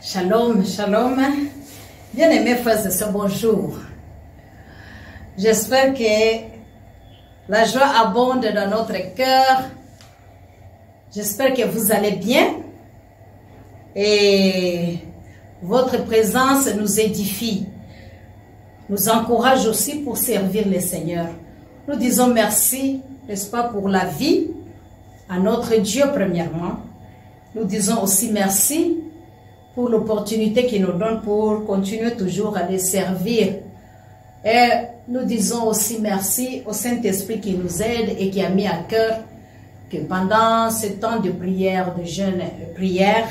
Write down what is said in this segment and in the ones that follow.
Shalom, shalom. Bien-aimés frères et sœurs, bonjour. J'espère que la joie abonde dans notre cœur. J'espère que vous allez bien. Et votre présence nous édifie, nous encourage aussi pour servir le Seigneur. Nous disons merci, n'est-ce pas, pour la vie à notre Dieu premièrement. Nous disons aussi merci pour l'opportunité qu'il nous donne pour continuer toujours à les servir. Et nous disons aussi merci au Saint-Esprit qui nous aide et qui a mis à cœur que pendant ce temps de prière, de jeûne et de prière,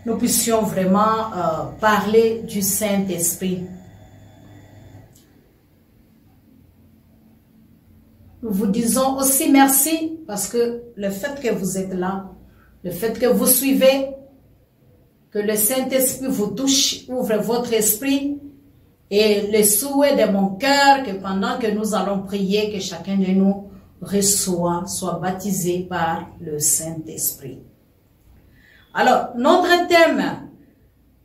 nous puissions vraiment parler du Saint-Esprit. Nous vous disons aussi merci parce que le fait que vous êtes là, le fait que vous suivez, que le Saint-Esprit vous touche, ouvre votre esprit et le souhait de mon cœur que pendant que nous allons prier, que chacun de nous soit baptisé par le Saint-Esprit. Alors, notre thème,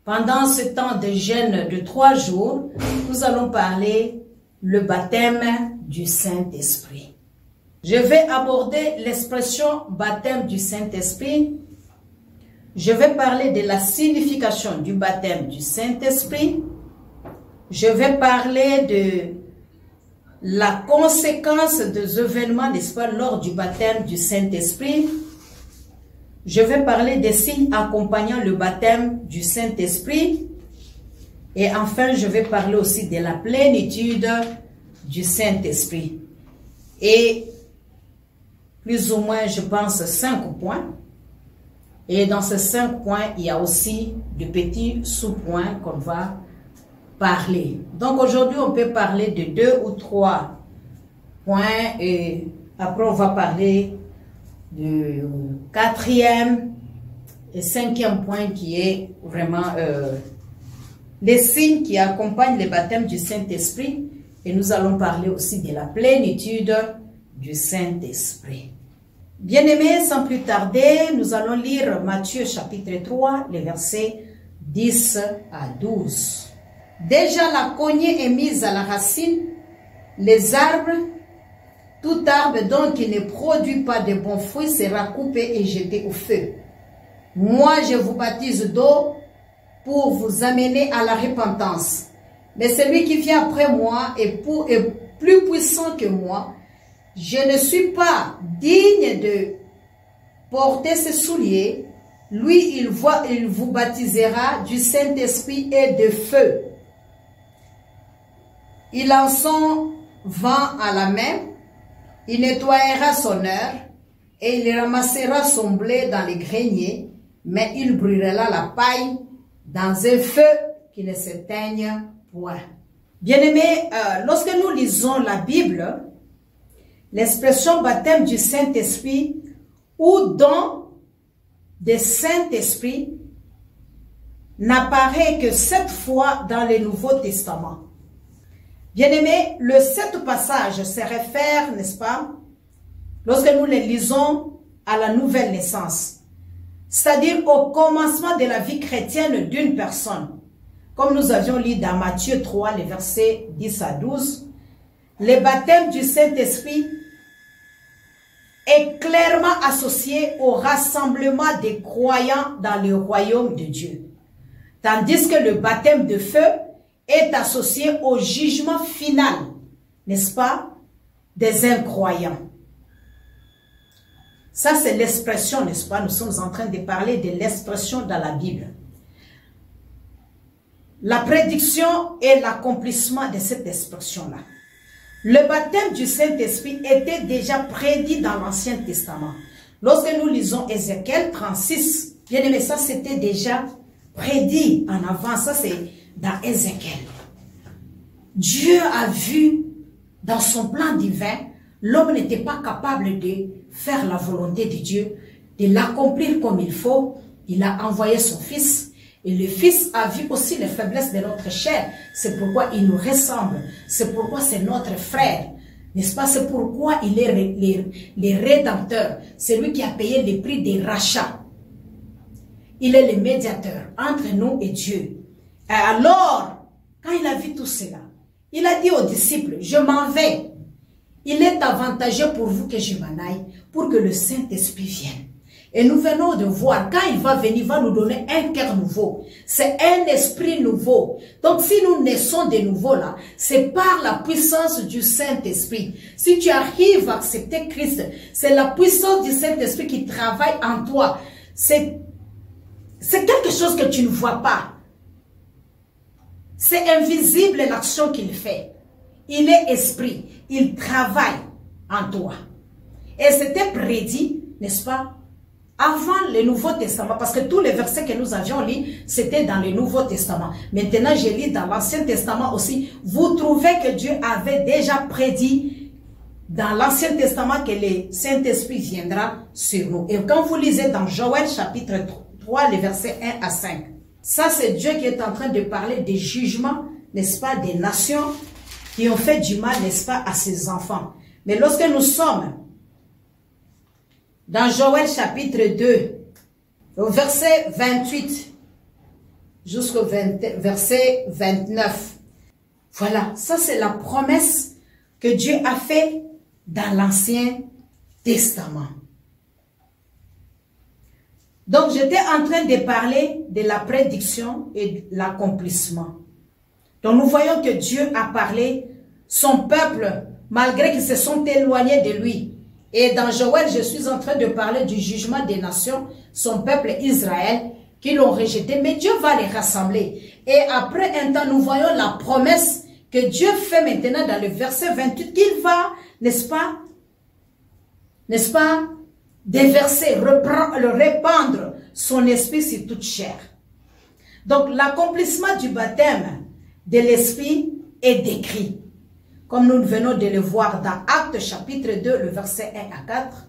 pendant ce temps de jeûne de 3 jours, nous allons parler le baptême du Saint-Esprit. Je vais aborder l'expression baptême du Saint-Esprit. Je vais parler de la signification du baptême du Saint-Esprit. Je vais parler de la conséquence des événements, n'est-ce pas, lors du baptême du Saint-Esprit. Je vais parler des signes accompagnant le baptême du Saint-Esprit. Et enfin, je vais parler aussi de la plénitude du Saint-Esprit. Et plus ou moins, je pense, 5 points. Et dans ces 5 points, il y a aussi de petits sous-points qu'on va parler. Donc aujourd'hui, on peut parler de 2 ou 3 points et après on va parler du 4e et 5e point qui est vraiment les signes qui accompagnent le baptême du Saint-Esprit. Et nous allons parler aussi de la plénitude du Saint-Esprit. Bien-aimés, sans plus tarder, nous allons lire Matthieu chapitre 3, les versets 10 à 12. Déjà la cognée est mise à la racine, les arbres, tout arbre donc qui ne produit pas de bons fruits sera coupé et jeté au feu. Moi, je vous baptise d'eau pour vous amener à la repentance. Mais celui qui vient après moi est plus puissant que moi. Je ne suis pas digne de porter ses souliers. Lui, il vous baptisera du Saint-Esprit et de feu. Il en son vent à la main. Il nettoiera son heure et il ramassera son blé dans les greniers, mais il brûlera la paille dans un feu qui ne s'éteigne point. Bien-aimés, lorsque nous lisons la Bible, l'expression baptême du Saint-Esprit ou don de Saint-Esprit n'apparaît que 7 fois dans le Nouveau Testament. Bien-aimés, le 7 passage se réfère, n'est-ce pas, lorsque nous les lisons à la nouvelle naissance, c'est-à-dire au commencement de la vie chrétienne d'une personne. Comme nous avions lu dans Matthieu 3, les versets 10 à 12, le baptême du Saint-Esprit est clairement associé au rassemblement des croyants dans le royaume de Dieu. Tandis que le baptême de feu est associé au jugement final, n'est-ce pas, des incroyants. Ça, c'est l'expression, n'est-ce pas? Nous sommes en train de parler de l'expression dans la Bible. La prédiction et l'accomplissement de cette expression-là. Le baptême du Saint-Esprit était déjà prédit dans l'Ancien Testament. Lorsque nous lisons Ézéchiel 36, bien aimé, ça c'était déjà prédit en avant. Ça c'est dans Ézéchiel. Dieu a vu dans son plan divin, l'homme n'était pas capable de faire la volonté de Dieu, de l'accomplir comme il faut. Il a envoyé son Fils. Et le Fils a vu aussi les faiblesses de notre chair. C'est pourquoi il nous ressemble. C'est pourquoi c'est notre frère. N'est-ce pas? C'est pourquoi il est le rédempteur. C'est lui qui a payé le prix des rachats. Il est le médiateur entre nous et Dieu. Et alors, quand il a vu tout cela, il a dit aux disciples, je m'en vais. Il est avantageux pour vous que je m'en aille, pour que le Saint-Esprit vienne. Et nous venons de voir, quand il va venir, il va nous donner un cœur nouveau. C'est un esprit nouveau. Donc si nous naissons de nouveau là, c'est par la puissance du Saint-Esprit. Si tu arrives à accepter Christ, c'est la puissance du Saint-Esprit qui travaille en toi. C'est quelque chose que tu ne vois pas. C'est invisible l'action qu'il fait. Il est esprit. Il travaille en toi. Et c'était prédit, n'est-ce pas, avant le Nouveau Testament, parce que tous les versets que nous avions lus, c'était dans le Nouveau Testament. Maintenant, je lis dans l'Ancien Testament aussi. Vous trouvez que Dieu avait déjà prédit dans l'Ancien Testament que le Saint-Esprit viendra sur nous. Et quand vous lisez dans Joël chapitre 3, les versets 1 à 5, ça c'est Dieu qui est en train de parler des jugements, n'est-ce pas, des nations qui ont fait du mal, n'est-ce pas, à ses enfants. Mais lorsque nous sommes dans Joël chapitre 2, au verset 28 jusqu'au verset 29. Voilà, ça c'est la promesse que Dieu a fait dans l'Ancien Testament. Donc j'étais en train de parler de la prédiction et de l'accomplissement. Donc nous voyons que Dieu a parlé, son peuple, malgré qu'ils se sont éloignés de lui. Et dans Joël, je suis en train de parler du jugement des nations, son peuple Israël, qui l'ont rejeté. Mais Dieu va les rassembler. Et après un temps, nous voyons la promesse que Dieu fait maintenant dans le verset 28, qu'il va, n'est-ce pas, déverser, répandre son esprit sur toute chair. Donc l'accomplissement du baptême de l'esprit est décrit. Comme nous venons de le voir dans Actes chapitre 2, le verset 1 à 4,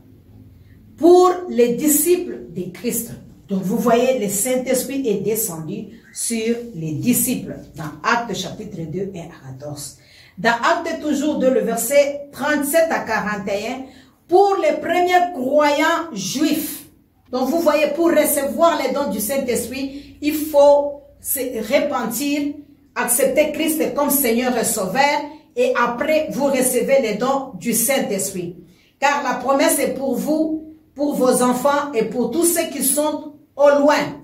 pour les disciples de Christ. Donc vous voyez, le Saint-Esprit est descendu sur les disciples dans Actes chapitre 2, 1 à 14. Dans Actes toujours 2, le verset 37 à 41, pour les premiers croyants juifs. Donc vous voyez, pour recevoir les dons du Saint-Esprit, il faut se repentir, accepter Christ comme Seigneur et Sauveur, et après, vous recevez les dons du Saint-Esprit. Car la promesse est pour vous, pour vos enfants et pour tous ceux qui sont au loin,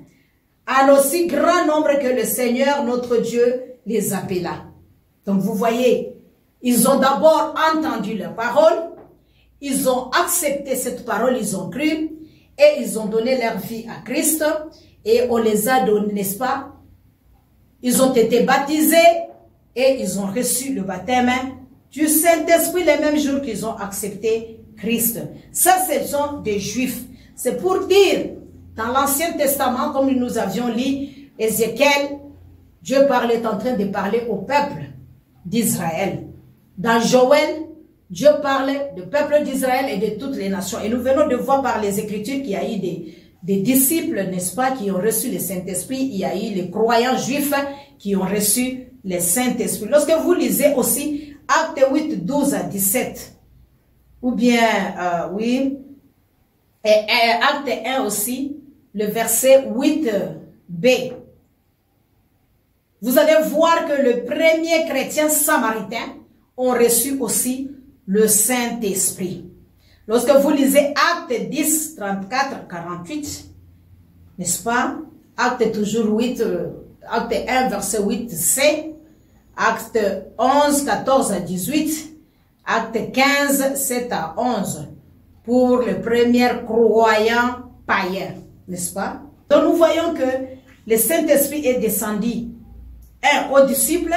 à aussi grand nombre que le Seigneur, notre Dieu, les appela. Donc vous voyez, ils ont d'abord entendu la parole, ils ont accepté cette parole, ils ont cru, et ils ont donné leur vie à Christ, et on les a donnés, n'est-ce pas? Ils ont été baptisés, et ils ont reçu le baptême du Saint-Esprit les mêmes jours qu'ils ont accepté Christ. Ça, ce sont des Juifs. C'est pour dire, dans l'Ancien Testament, comme nous avions lu, Ézéchiel, Dieu est en train de parler au peuple d'Israël. Dans Joël, Dieu parle du peuple d'Israël et de toutes les nations. Et nous venons de voir par les Écritures qu'il y a eu des disciples, n'est-ce pas, qui ont reçu le Saint-Esprit. Il y a eu les croyants juifs qui ont reçu le Saint-Esprit. Lorsque vous lisez aussi Actes 8, 12 à 17, ou bien, et Acte 1 aussi, le verset 8b, vous allez voir que le premier chrétien samaritain ont reçu aussi le Saint-Esprit. Lorsque vous lisez Actes 10, 34, 48, n'est-ce pas? Acte toujours 8, Acte 1, verset 8c, Acte 11, 14 à 18, Acte 15, 7 à 11, pour les premiers croyants païens, n'est-ce pas? Donc nous voyons que le Saint-Esprit est descendu, 1 aux disciples,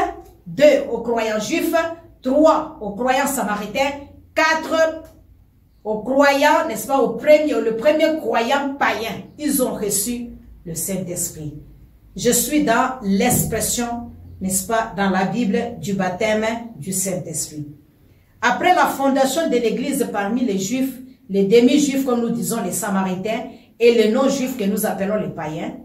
2 aux croyants juifs, 3 aux croyants samaritains, 4 aux croyants, n'est-ce pas, le premier croyant païen. Ils ont reçu le Saint-Esprit. Je suis dans l'expression, n'est-ce pas, dans la Bible du baptême du Saint-Esprit. Après la fondation de l'Église parmi les Juifs, les demi-Juifs, comme nous disons les Samaritains, et les non-Juifs que nous appelons les païens,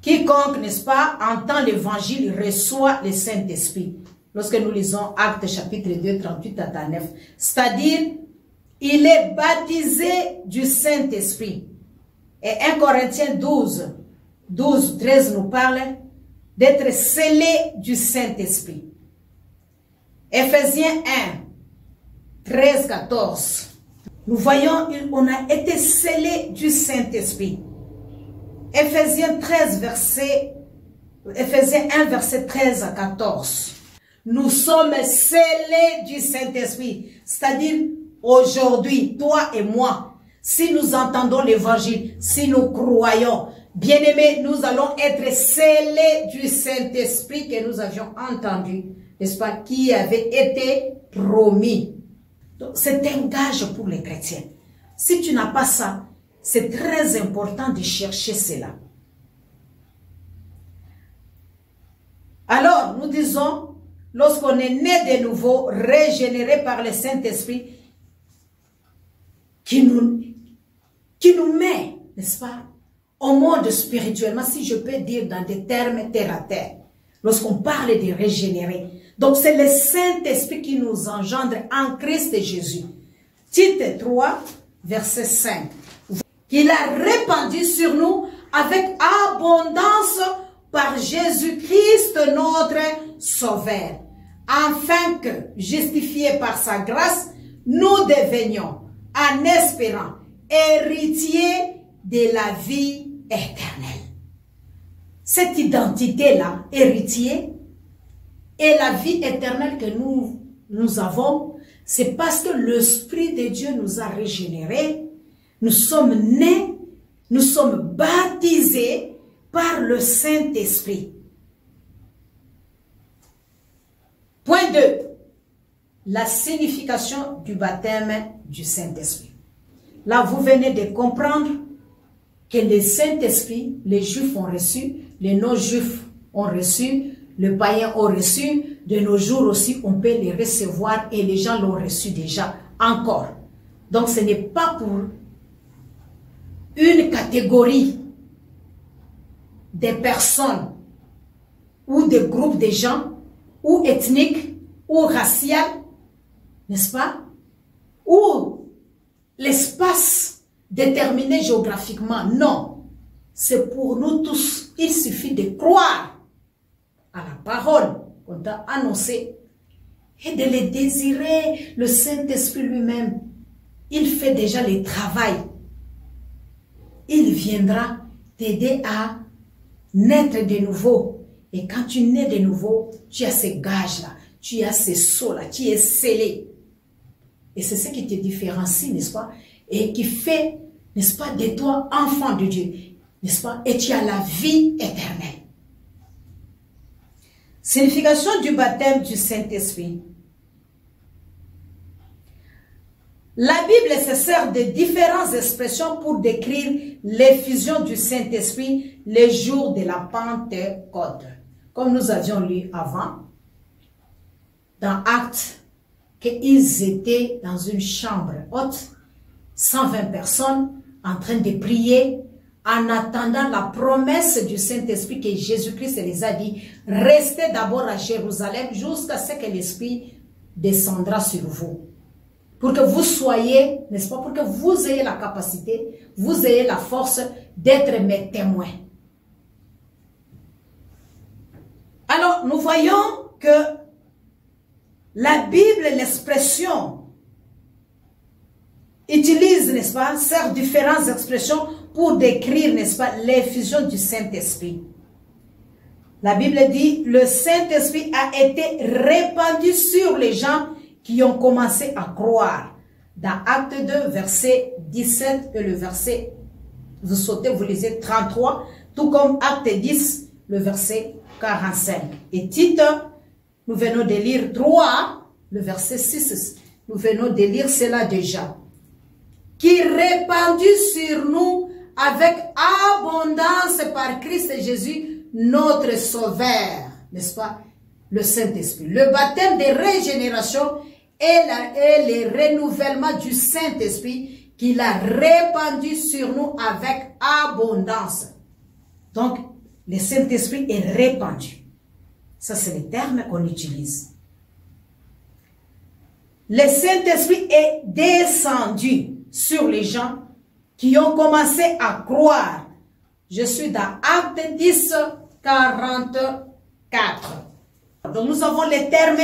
quiconque, n'est-ce pas, entend l'Évangile reçoit le Saint-Esprit. Lorsque nous lisons Actes chapitre 2, 38 à 39, c'est-à-dire, il est baptisé du Saint-Esprit. Et 1 Corinthiens 12, 13 nous parle d'être scellé du Saint-Esprit. Éphésiens 1, 13, 14. Nous voyons, on a été scellé du Saint-Esprit. Éphésiens 1, verset 13 à 14. Nous sommes scellés du Saint-Esprit. C'est-à-dire, aujourd'hui, toi et moi, si nous entendons l'évangile, si nous croyons, bien-aimés, nous allons être scellés du Saint-Esprit que nous avions entendu, n'est-ce pas, qui avait été promis. C'est un gage pour les chrétiens. Si tu n'as pas ça, c'est très important de chercher cela. Alors, nous disons, lorsqu'on est né de nouveau, régénéré par le Saint-Esprit, qui nous met, n'est-ce pas, au monde spirituellement, si je peux dire dans des termes terre à terre, lorsqu'on parle de régénérer. Donc, c'est le Saint-Esprit qui nous engendre en Christ Jésus. Tite 3, verset 5. Qu'il a répandu sur nous avec abondance par Jésus-Christ notre Sauveur, afin que, justifiés par sa grâce, nous devenions, en espérant, héritiers de la vie éternelle. Cette identité-là, héritier, et la vie éternelle que nous avons, c'est parce que l'Esprit de Dieu nous a régénérés, nous sommes nés, nous sommes baptisés par le Saint-Esprit. Point 2. La signification du baptême du Saint-Esprit. Là, vous venez de comprendre que le Saint-Esprit, les Juifs ont reçu, les non-Juifs ont reçu, les païens ont reçu, de nos jours aussi, on peut les recevoir et les gens l'ont reçu déjà, encore. Donc, ce n'est pas pour une catégorie de personnes ou de groupes de gens, ou ethniques, ou raciales, n'est-ce pas? Ou l'espace déterminé géographiquement. Non, c'est pour nous tous. Il suffit de croire à la parole qu'on t'a annoncée et de les désirer. Le Saint-Esprit lui-même, il fait déjà le travail. Il viendra t'aider à naître de nouveau. Et quand tu nais de nouveau, tu as ces gages-là, tu as ces sceaux-là, tu es scellé. Et c'est ce qui te différencie, n'est-ce pas? Et qui fait, n'est-ce pas, de toi enfant de Dieu, n'est-ce pas? Et tu as la vie éternelle. Signification du baptême du Saint-Esprit. La Bible se sert de différentes expressions pour décrire l'effusion du Saint-Esprit les jours de la Pentecôte. Comme nous avions lu avant, dans Actes, qu'ils étaient dans une chambre haute, 120 personnes en train de prier, en attendant la promesse du Saint-Esprit que Jésus-Christ les a dit, restez d'abord à Jérusalem jusqu'à ce que l'Esprit descendra sur vous. Pour que vous soyez, n'est-ce pas, pour que vous ayez la capacité, vous ayez la force d'être mes témoins. Alors, nous voyons que la Bible, l'expression utilise, n'est-ce pas, sert différentes expressions pour décrire, n'est-ce pas, l'effusion du Saint-Esprit. La Bible dit, le Saint-Esprit a été répandu sur les gens qui ont commencé à croire. Dans Acte 2, verset 17 et le verset, vous sautez, vous lisez 33, tout comme Acte 10, le verset 45. Et Tite, nous venons de lire 3, le verset 6, nous venons de lire cela déjà. Qui répandit sur nous avec abondance par Christ Jésus, notre Sauveur, n'est-ce pas, le Saint-Esprit. Le baptême de régénération et le renouvellement du Saint-Esprit qu'il a répandu sur nous avec abondance. Donc, le Saint-Esprit est répandu. Ça, c'est le terme qu'on utilise. Le Saint-Esprit est descendu sur les gens qui ont commencé à croire. Je suis dans Acte 10, 44. Donc, nous avons les termes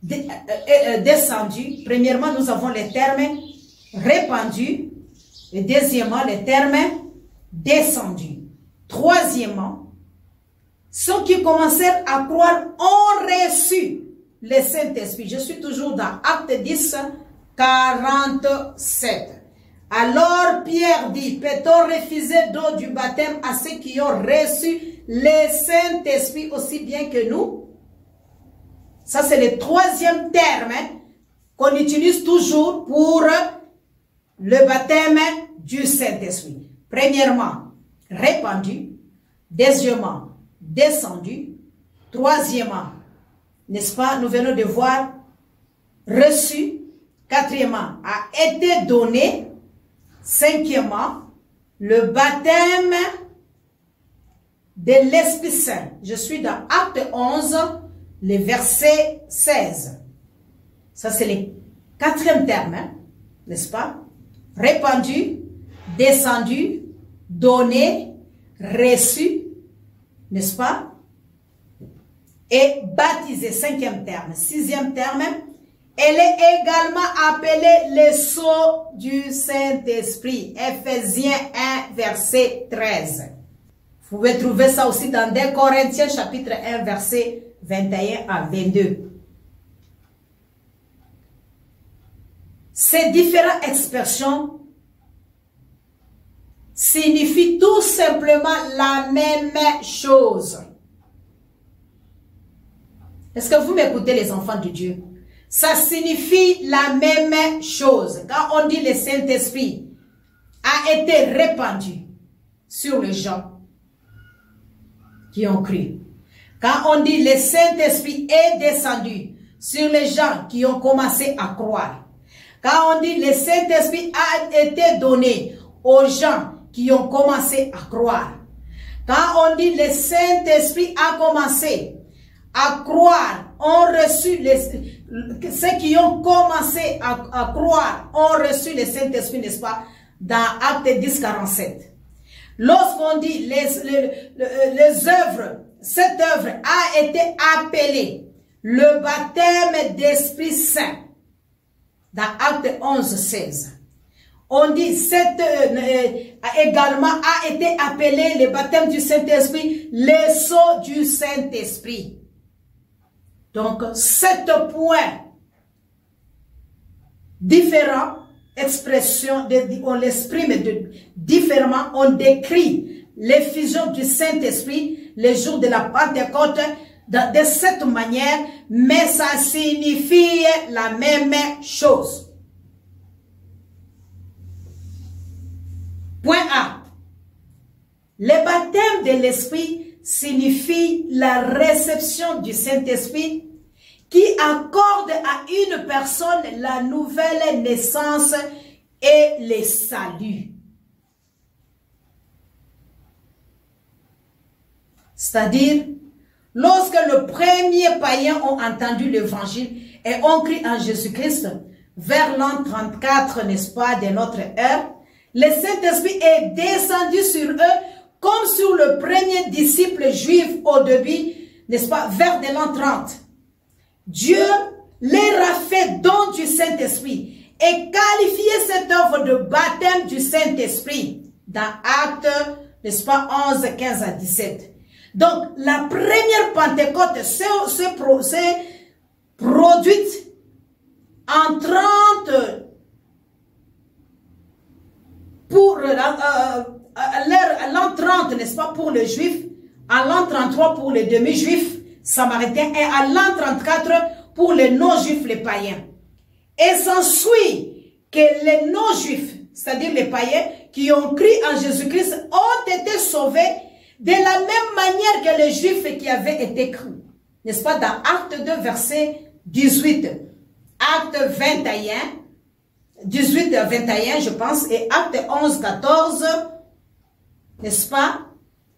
descendus. Premièrement, nous avons les termes répandus. Et deuxièmement, les termes descendus. Troisièmement, ceux qui commencèrent à croire ont reçu le Saint-Esprit. Je suis toujours dans Acte 10, 47. Alors Pierre dit, peut-on refuser d'eau du baptême à ceux qui ont reçu le Saint-Esprit aussi bien que nous? Ça, c'est le troisième terme qu'on utilise toujours pour le baptême du Saint-Esprit. Premièrement, répandu. Deuxièmement, descendu. Troisièmement, n'est-ce pas, nous venons de voir, reçu. Quatrièmement, a été donné. Cinquièmement, le baptême de l'Esprit Saint. Je suis dans Acte 11, le verset 16. Ça, c'est le quatrième terme, hein, n'est-ce pas? Répandu, descendu, donné, reçu, n'est-ce pas? Et baptisé, cinquième terme. Sixième terme, elle est également appelée le sceau du Saint-Esprit. Ephésiens 1, verset 13. Vous pouvez trouver ça aussi dans 2 Corinthiens, chapitre 1, verset 21 à 22. Ces différentes expressions signifient tout simplement la même chose. Est-ce que vous m'écoutez, les enfants de Dieu? Ça signifie la même chose. Quand on dit le Saint-Esprit a été répandu sur les gens qui ont cru. Quand on dit le Saint-Esprit est descendu sur les gens qui ont commencé à croire. Quand on dit le Saint-Esprit a été donné aux gens qui ont commencé à croire. Quand on dit le Saint-Esprit a commencé à croire, ont reçu ceux qui ont commencé à croire ont reçu le Saint-Esprit, n'est-ce pas, dans Acte 10, 47. Lorsqu'on dit les œuvres, cette œuvre a été appelée le baptême d'Esprit Saint, dans Acte 11, 16. On dit également a été appelé le baptême du Saint-Esprit, le sceau du Saint-Esprit. Donc, 7 points différents, expressions, on l'exprime différemment, on décrit l'effusion du Saint-Esprit le jour de la Pentecôte de cette manière, mais ça signifie la même chose. Point A. Le baptême de l'Esprit signifie la réception du Saint-Esprit qui accorde à une personne la nouvelle naissance et le salut. C'est-à-dire, lorsque le premier païen ont entendu l'évangile et ont cru en Jésus-Christ, vers l'an 34, n'est-ce pas, de notre ère, le Saint-Esprit est descendu sur eux comme sur le premier disciple juif au début, n'est-ce pas, vers de l'an 30. Dieu leur a fait don du Saint-Esprit et qualifier cette œuvre de baptême du Saint-Esprit dans Actes, n'est-ce pas, 11, 15 à 17. Donc, la première Pentecôte s'est produite en 30 pour l'an 30, n'est-ce pas, pour les Juifs, en l'an 33 pour les demi-Juifs samaritains et en l'an 34 pour les non-Juifs, les païens. Et s'ensuit que les non-Juifs, c'est-à-dire les païens qui ont cru en Jésus-Christ, ont été sauvés de la même manière que les Juifs qui avaient été crus. N'est-ce pas, dans Acte 2, verset 18, Acte 21, 18 à 21, je pense, et Acte 11, 14, n'est-ce pas,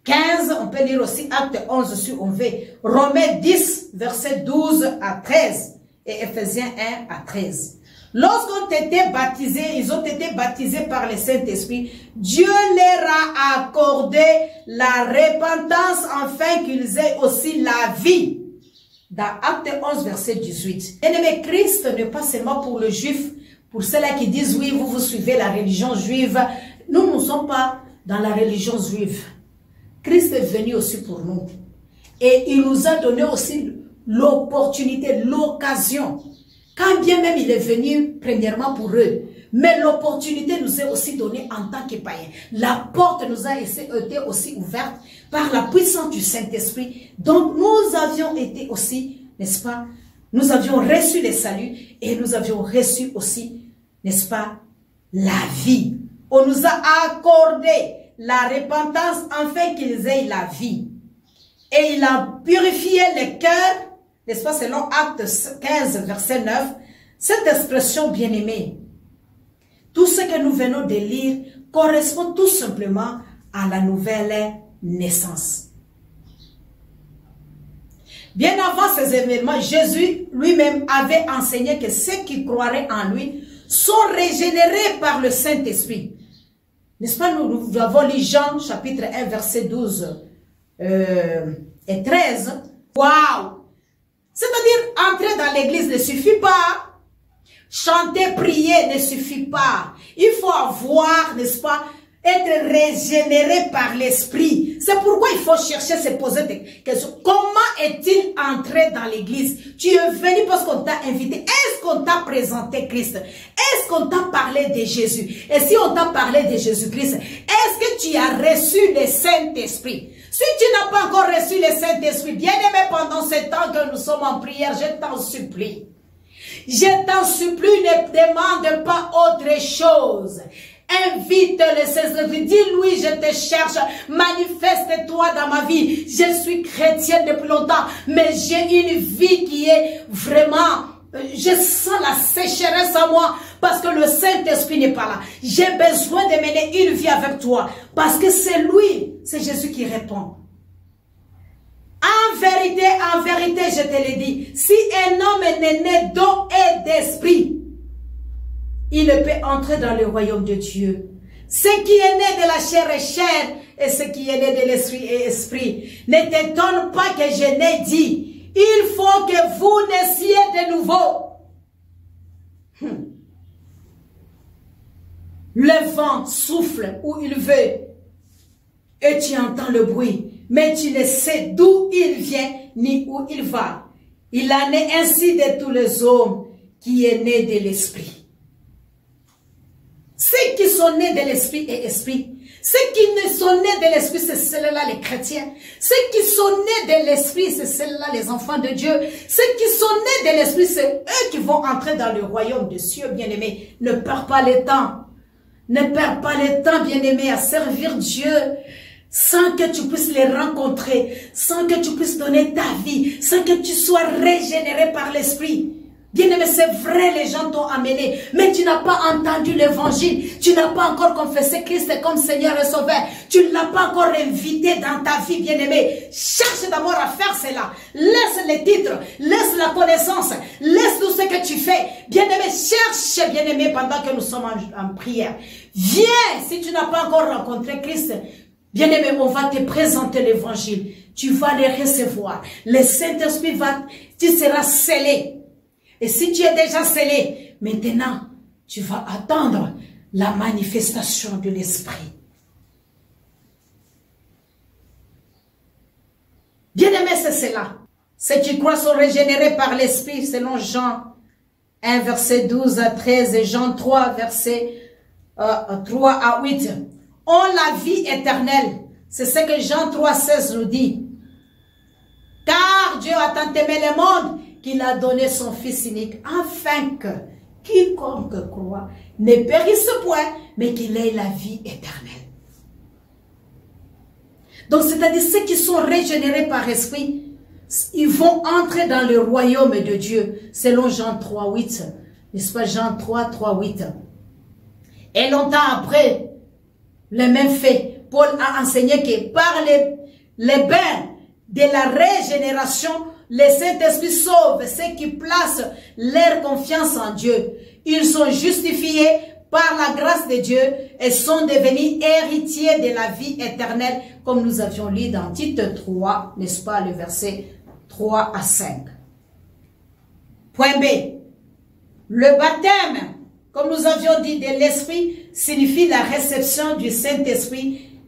15, on peut lire aussi Acte 11 si on veut, Romains 10, verset 12 à 13, et Éphésiens 1 à 13. Lorsqu'on était baptisés, ils ont été baptisés par le Saint-Esprit, Dieu leur a accordé la repentance afin qu'ils aient aussi la vie. Dans Acte 11, verset 18. Bien-aimé, Christ n'est pas seulement pour le juif, pour ceux-là qui disent, oui, vous suivez la religion juive. Nous ne sommes pas dans la religion juive. Christ est venu aussi pour nous. Et il nous a donné aussi l'opportunité, l'occasion. Quand bien même il est venu premièrement pour eux, mais l'opportunité nous est aussi donnée en tant que païens. La porte nous a été aussi ouverte par la puissance du Saint-Esprit. Donc nous avions été aussi, n'est-ce pas, nous avions reçu le salut et nous avions reçu aussi, n'est-ce pas, la vie. On nous a accordé la repentance afin qu'ils aient la vie. Et il a purifié les cœurs, n'est-ce pas, selon Acte 15, verset 9, cette expression bien-aimée, tout ce que nous venons de lire correspond tout simplement à la nouvelle naissance. Bien avant ces événements, Jésus lui-même avait enseigné que ceux qui croiraient en lui sont régénérés par le Saint-Esprit. N'est-ce pas, nous avons lu Jean, chapitre 1, verset 12 et 13. Waouh! C'est-à-dire, entrer dans l'église ne suffit pas. Chanter, prier ne suffit pas. Il faut avoir, n'est-ce pas, être régénéré par l'esprit. C'est pourquoi il faut chercher, se poser des questions. Comment est-il entré dans l'église? Tu es venu parce qu'on t'a invité. Est-ce qu'on t'a présenté Christ? Est-ce qu'on t'a parlé de Jésus? Et si on t'a parlé de Jésus-Christ, est-ce que tu as reçu le Saint-Esprit? Si tu n'as pas encore reçu le Saint-Esprit, bien-aimé, pendant ce temps que nous sommes en prière, je t'en supplie. Je t'en supplie, ne demande pas autre chose. Invite le Saint-Esprit. Dis-lui, je te cherche. Manifeste-toi dans ma vie. Je suis chrétienne depuis longtemps, mais j'ai une vie qui est vraiment... Je sens la sécheresse en moi parce que le Saint-Esprit n'est pas là. J'ai besoin de mener une vie avec toi parce que c'est lui, c'est Jésus qui répond. En vérité, je te le dis, si un homme est né d'eau et d'esprit, il ne peut entrer dans le royaume de Dieu. Ce qui est né de la chair est chair et ce qui est né de l'esprit est esprit. Ne t'étonne pas que je n'ai dit. Il faut que vous naissiez de nouveau. Le vent souffle où il veut et tu entends le bruit, mais tu ne sais d'où il vient ni où il va. Il en est ainsi de tous les hommes qui est né de l'esprit. Ceux qui sont nés de l'esprit et esprit. Ceux qui ne sont nés de l'esprit, c'est ceux-là les chrétiens. Ceux qui sont nés de l'esprit, c'est ceux-là les enfants de Dieu. Ceux qui sont nés de l'esprit, c'est eux qui vont entrer dans le royaume des cieux, bien-aimés. Ne perds pas le temps. Ne perds pas le temps, bien-aimé, à servir Dieu sans que tu puisses les rencontrer, sans que tu puisses donner ta vie, sans que tu sois régénéré par l'esprit. Bien-aimé, c'est vrai, les gens t'ont amené, mais tu n'as pas entendu l'évangile, tu n'as pas encore confessé Christ comme Seigneur et Sauveur, tu ne l'as pas encore invité dans ta vie, bien-aimé. Cherche d'abord à faire cela. Laisse les titres, laisse la connaissance, laisse tout ce que tu fais. Bien-aimé, cherche, bien-aimé, pendant que nous sommes en prière. Viens, si tu n'as pas encore rencontré Christ, bien-aimé, on va te présenter l'évangile. Tu vas les recevoir. Le Saint-Esprit tu seras scellé. Et si tu es déjà scellé, maintenant, tu vas attendre la manifestation de l'Esprit. Bien-aimé, c'est cela. Ceux qui croient sont régénérés par l'Esprit, selon Jean 1, verset 12 à 13 et Jean 3, verset 3 à 8, ont la vie éternelle. C'est ce que Jean 3, 16 nous dit. Car Dieu a tant aimé le monde qu'il a donné son Fils unique, afin que quiconque croit ne périsse point, mais qu'il ait la vie éternelle. Donc, c'est-à-dire ceux qui sont régénérés par esprit, ils vont entrer dans le royaume de Dieu, selon Jean 3, 8. N'est-ce pas, Jean 3, 3, 8. Et longtemps après, le même fait, Paul a enseigné que par les bains de la régénération, le Saint-Esprit sauve ceux qui placent leur confiance en Dieu. Ils sont justifiés par la grâce de Dieu et sont devenus héritiers de la vie éternelle, comme nous avions lu dans Tite 3, n'est-ce pas, le verset 3 à 5. Point B. Le baptême, comme nous avions dit, de l'Esprit signifie la réception du Saint-Esprit,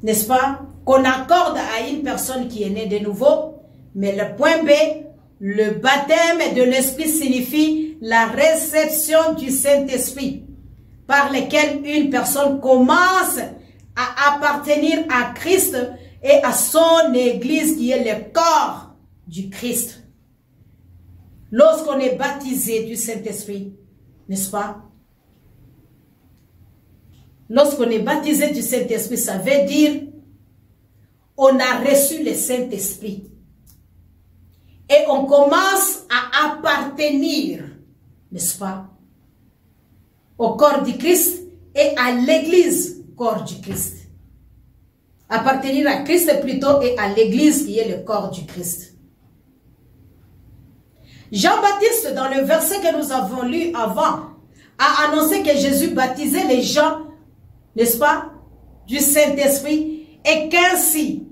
n'est-ce pas, qu'on accorde à une personne qui est née de nouveau. Mais le point B, le baptême de l'Esprit signifie la réception du Saint-Esprit, par lequel une personne commence à appartenir à Christ et à son Église qui est le corps du Christ. Lorsqu'on est baptisé du Saint-Esprit, n'est-ce pas? Lorsqu'on est baptisé du Saint-Esprit, ça veut dire on a reçu le Saint-Esprit. Et on commence à appartenir, n'est-ce pas, au corps du Christ et à l'Église, corps du Christ. Appartenir à Christ plutôt et à l'Église qui est le corps du Christ. Jean-Baptiste, dans le verset que nous avons lu avant, a annoncé que Jésus baptisait les gens, n'est-ce pas, du Saint-Esprit, et qu'ainsi,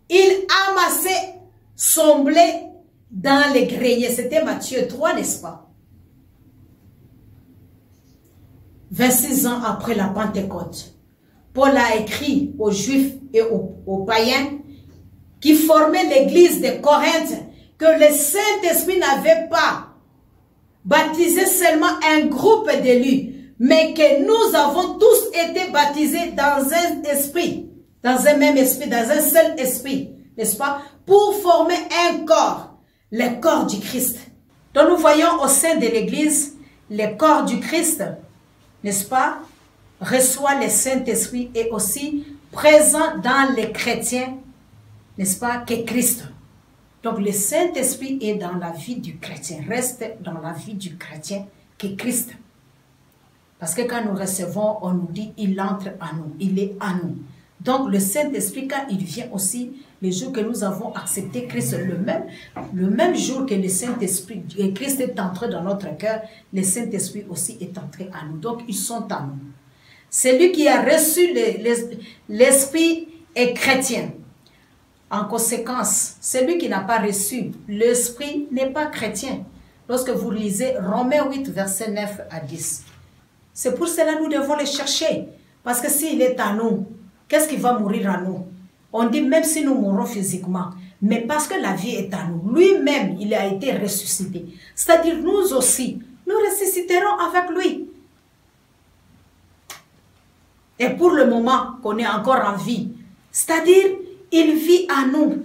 il amassait son blé dans les greniers. C'était Matthieu 3, n'est-ce pas? 26 ans après la Pentecôte, Paul a écrit aux Juifs et aux païens qui formaient l'église de Corinthe que le Saint-Esprit n'avait pas baptisé seulement un groupe d'élus, mais que nous avons tous été baptisés dans un esprit, dans un même esprit, dans un seul esprit, n'est-ce pas, pour former un corps, le corps du Christ. Donc nous voyons au sein de l'église, le corps du Christ, n'est-ce pas, reçoit le Saint-Esprit et aussi présent dans les chrétiens, n'est-ce pas, que Christ. Donc le Saint-Esprit est dans la vie du chrétien, reste dans la vie du chrétien que Christ. Parce que quand nous recevons, on nous dit, il entre en nous, il est en nous. Donc le Saint-Esprit, quand il vient aussi, le jour que nous avons accepté Christ, le même jour que le Saint-Esprit, Christ est entré dans notre cœur, le Saint-Esprit aussi est entré en nous. Donc ils sont en nous. Celui qui a reçu l'Esprit est chrétien. En conséquence, celui qui n'a pas reçu l'Esprit n'est pas chrétien. Lorsque vous lisez Romains 8, verset 9 à 10. C'est pour cela que nous devons le chercher. Parce que s'il est en nous, qu'est-ce qui va mourir en nous? On dit même si nous mourons physiquement, mais parce que la vie est en nous, lui-même, il a été ressuscité. C'est-à-dire nous aussi, nous ressusciterons avec lui. Et pour le moment qu'on est encore en vie, c'est-à-dire, il vit en nous.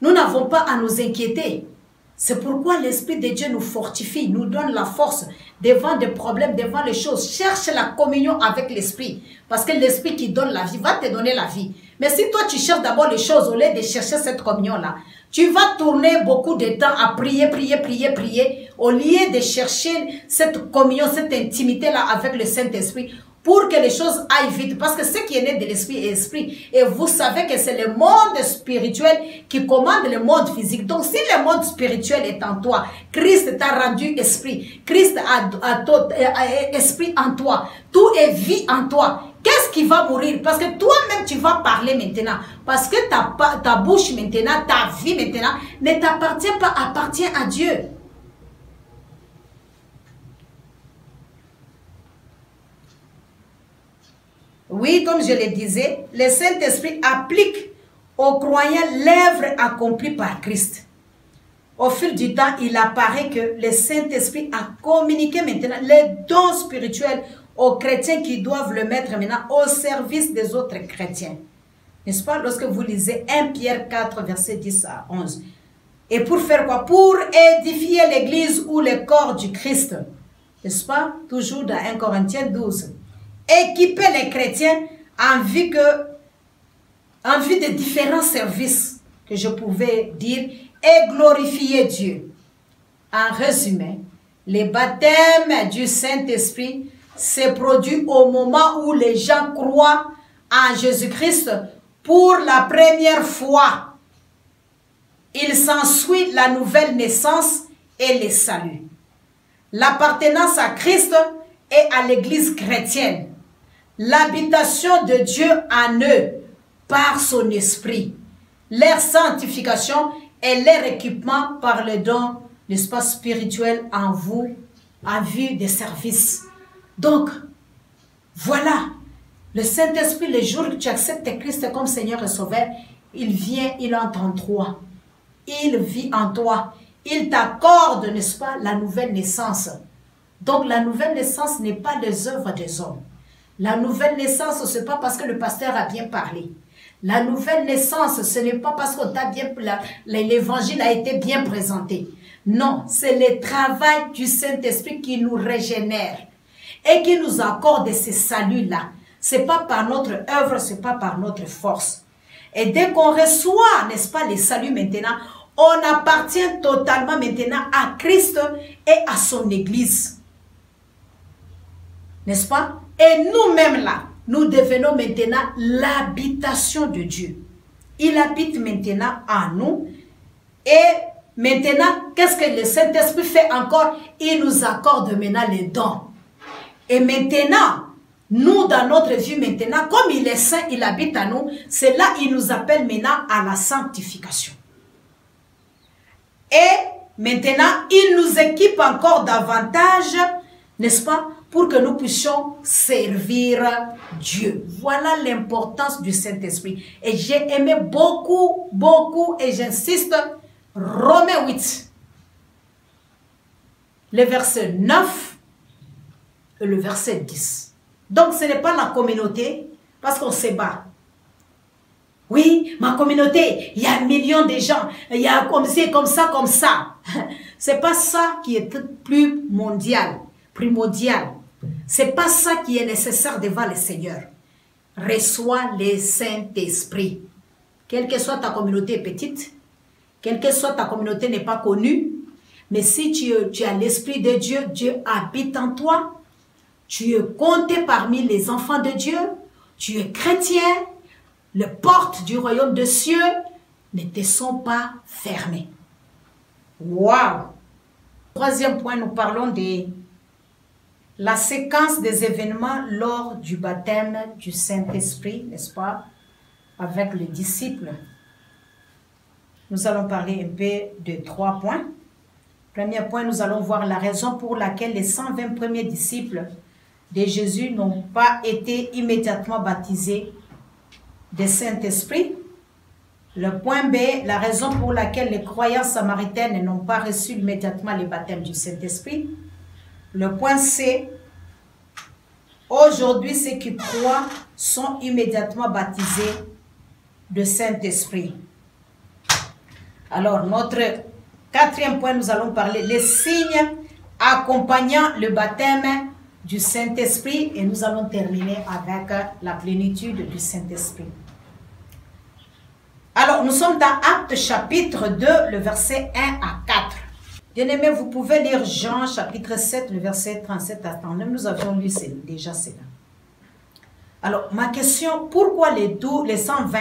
Nous n'avons pas à nous inquiéter. C'est pourquoi l'Esprit de Dieu nous fortifie, nous donne la force devant des problèmes, devant les choses. Cherche la communion avec l'Esprit. Parce que l'Esprit qui donne la vie va te donner la vie. Mais si toi tu cherches d'abord les choses au lieu de chercher cette communion-là, tu vas tourner beaucoup de temps à prier, au lieu de chercher cette communion, cette intimité-là avec le Saint-Esprit, pour que les choses aillent vite. Parce que ce qui est né de l'esprit est esprit. Et vous savez que c'est le monde spirituel qui commande le monde physique. Donc si le monde spirituel est en toi, Christ t'a rendu esprit. Christ a esprit en toi. Tout est vie en toi. Qu'est-ce qui va mourir? Parce que toi-même tu vas parler maintenant. Parce que ta bouche maintenant, ta vie maintenant, ne t'appartient pas, appartient à Dieu. Oui, comme je le disais, le Saint-Esprit applique aux croyants l'œuvre accomplie par Christ. Au fil du temps, il apparaît que le Saint-Esprit a communiqué maintenant les dons spirituels aux chrétiens qui doivent le mettre maintenant au service des autres chrétiens. N'est-ce pas? Lorsque vous lisez 1 Pierre 4, verset 10 à 11. Et pour faire quoi? Pour édifier l'église ou le corps du Christ. N'est-ce pas? Toujours dans 1 Corinthiens 12. Équiper les chrétiens en vue de différents services que je pouvais dire et glorifier Dieu. En résumé, le baptême du Saint-Esprit se produit au moment où les gens croient en Jésus-Christ pour la première fois. Il s'ensuit la nouvelle naissance et le salut. L'appartenance à Christ et à l'Église chrétienne. L'habitation de Dieu en eux par son esprit. Leur sanctification et leur équipement par le don, n'est-ce pas, spirituel en vous, en vue des services. Donc, voilà, le Saint-Esprit, le jour que tu acceptes Christ comme Seigneur et Sauveur, il vient, il entre en toi. Il vit en toi. Il t'accorde, n'est-ce pas, la nouvelle naissance. Donc, la nouvelle naissance n'est pas les œuvres des hommes. La nouvelle naissance, ce n'est pas parce que le pasteur a bien parlé. La nouvelle naissance, ce n'est pas parce que l'évangile a été bien présenté. Non, c'est le travail du Saint-Esprit qui nous régénère et qui nous accorde ces saluts-là. Ce n'est pas par notre œuvre, ce n'est pas par notre force. Et dès qu'on reçoit, n'est-ce pas, les saluts maintenant, on appartient totalement maintenant à Christ et à son Église. N'est-ce pas? Et nous-mêmes là, nous devenons maintenant l'habitation de Dieu. Il habite maintenant en nous. Et maintenant, qu'est-ce que le Saint-Esprit fait encore? Il nous accorde maintenant les dons. Et maintenant, nous, dans notre vie maintenant, comme il est saint, il habite en nous, c'est là qu'il nous appelle maintenant à la sanctification. Et maintenant, il nous équipe encore davantage, n'est-ce pas, pour que nous puissions servir Dieu. Voilà l'importance du Saint-Esprit. Et j'ai aimé beaucoup, beaucoup, et j'insiste, Romains 8, le verset 9 et le verset 10. Donc ce n'est pas la communauté, parce qu'on se bat. Oui, ma communauté, il y a 1 million de gens, il y a comme ci, comme ça, comme ça. C'est pas ça qui est plus mondial, primordial. C'est pas ça qui est nécessaire devant le Seigneur. Reçois le Saint-Esprit. Quelle que soit ta communauté petite, quelle que soit ta communauté n'est pas connue, mais si tu as l'Esprit de Dieu, Dieu habite en toi, tu es compté parmi les enfants de Dieu, tu es chrétien, les portes du royaume des cieux ne te sont pas fermées. Waouh! Troisième point, nous parlons de la séquence des événements lors du baptême du Saint-Esprit, n'est-ce pas, avec les disciples. Nous allons parler un peu de 3 points. Premier point, nous allons voir la raison pour laquelle les 120 premiers disciples de Jésus n'ont pas été immédiatement baptisés du Saint-Esprit. Le point B, la raison pour laquelle les croyants samaritaines n'ont pas reçu immédiatement le baptême du Saint-Esprit. Le point C, aujourd'hui ceux qui croient sont immédiatement baptisés du Saint-Esprit. Alors notre 4e point, nous allons parler les signes accompagnant le baptême du Saint-Esprit et nous allons terminer avec la plénitude du Saint-Esprit. Alors, nous sommes dans Actes chapitre 2, le verset 1 à 4. Bien-aimés, vous pouvez lire Jean chapitre 7, le verset 37 à 39. Nous avions lu déjà cela. Alors, ma question, pourquoi les 120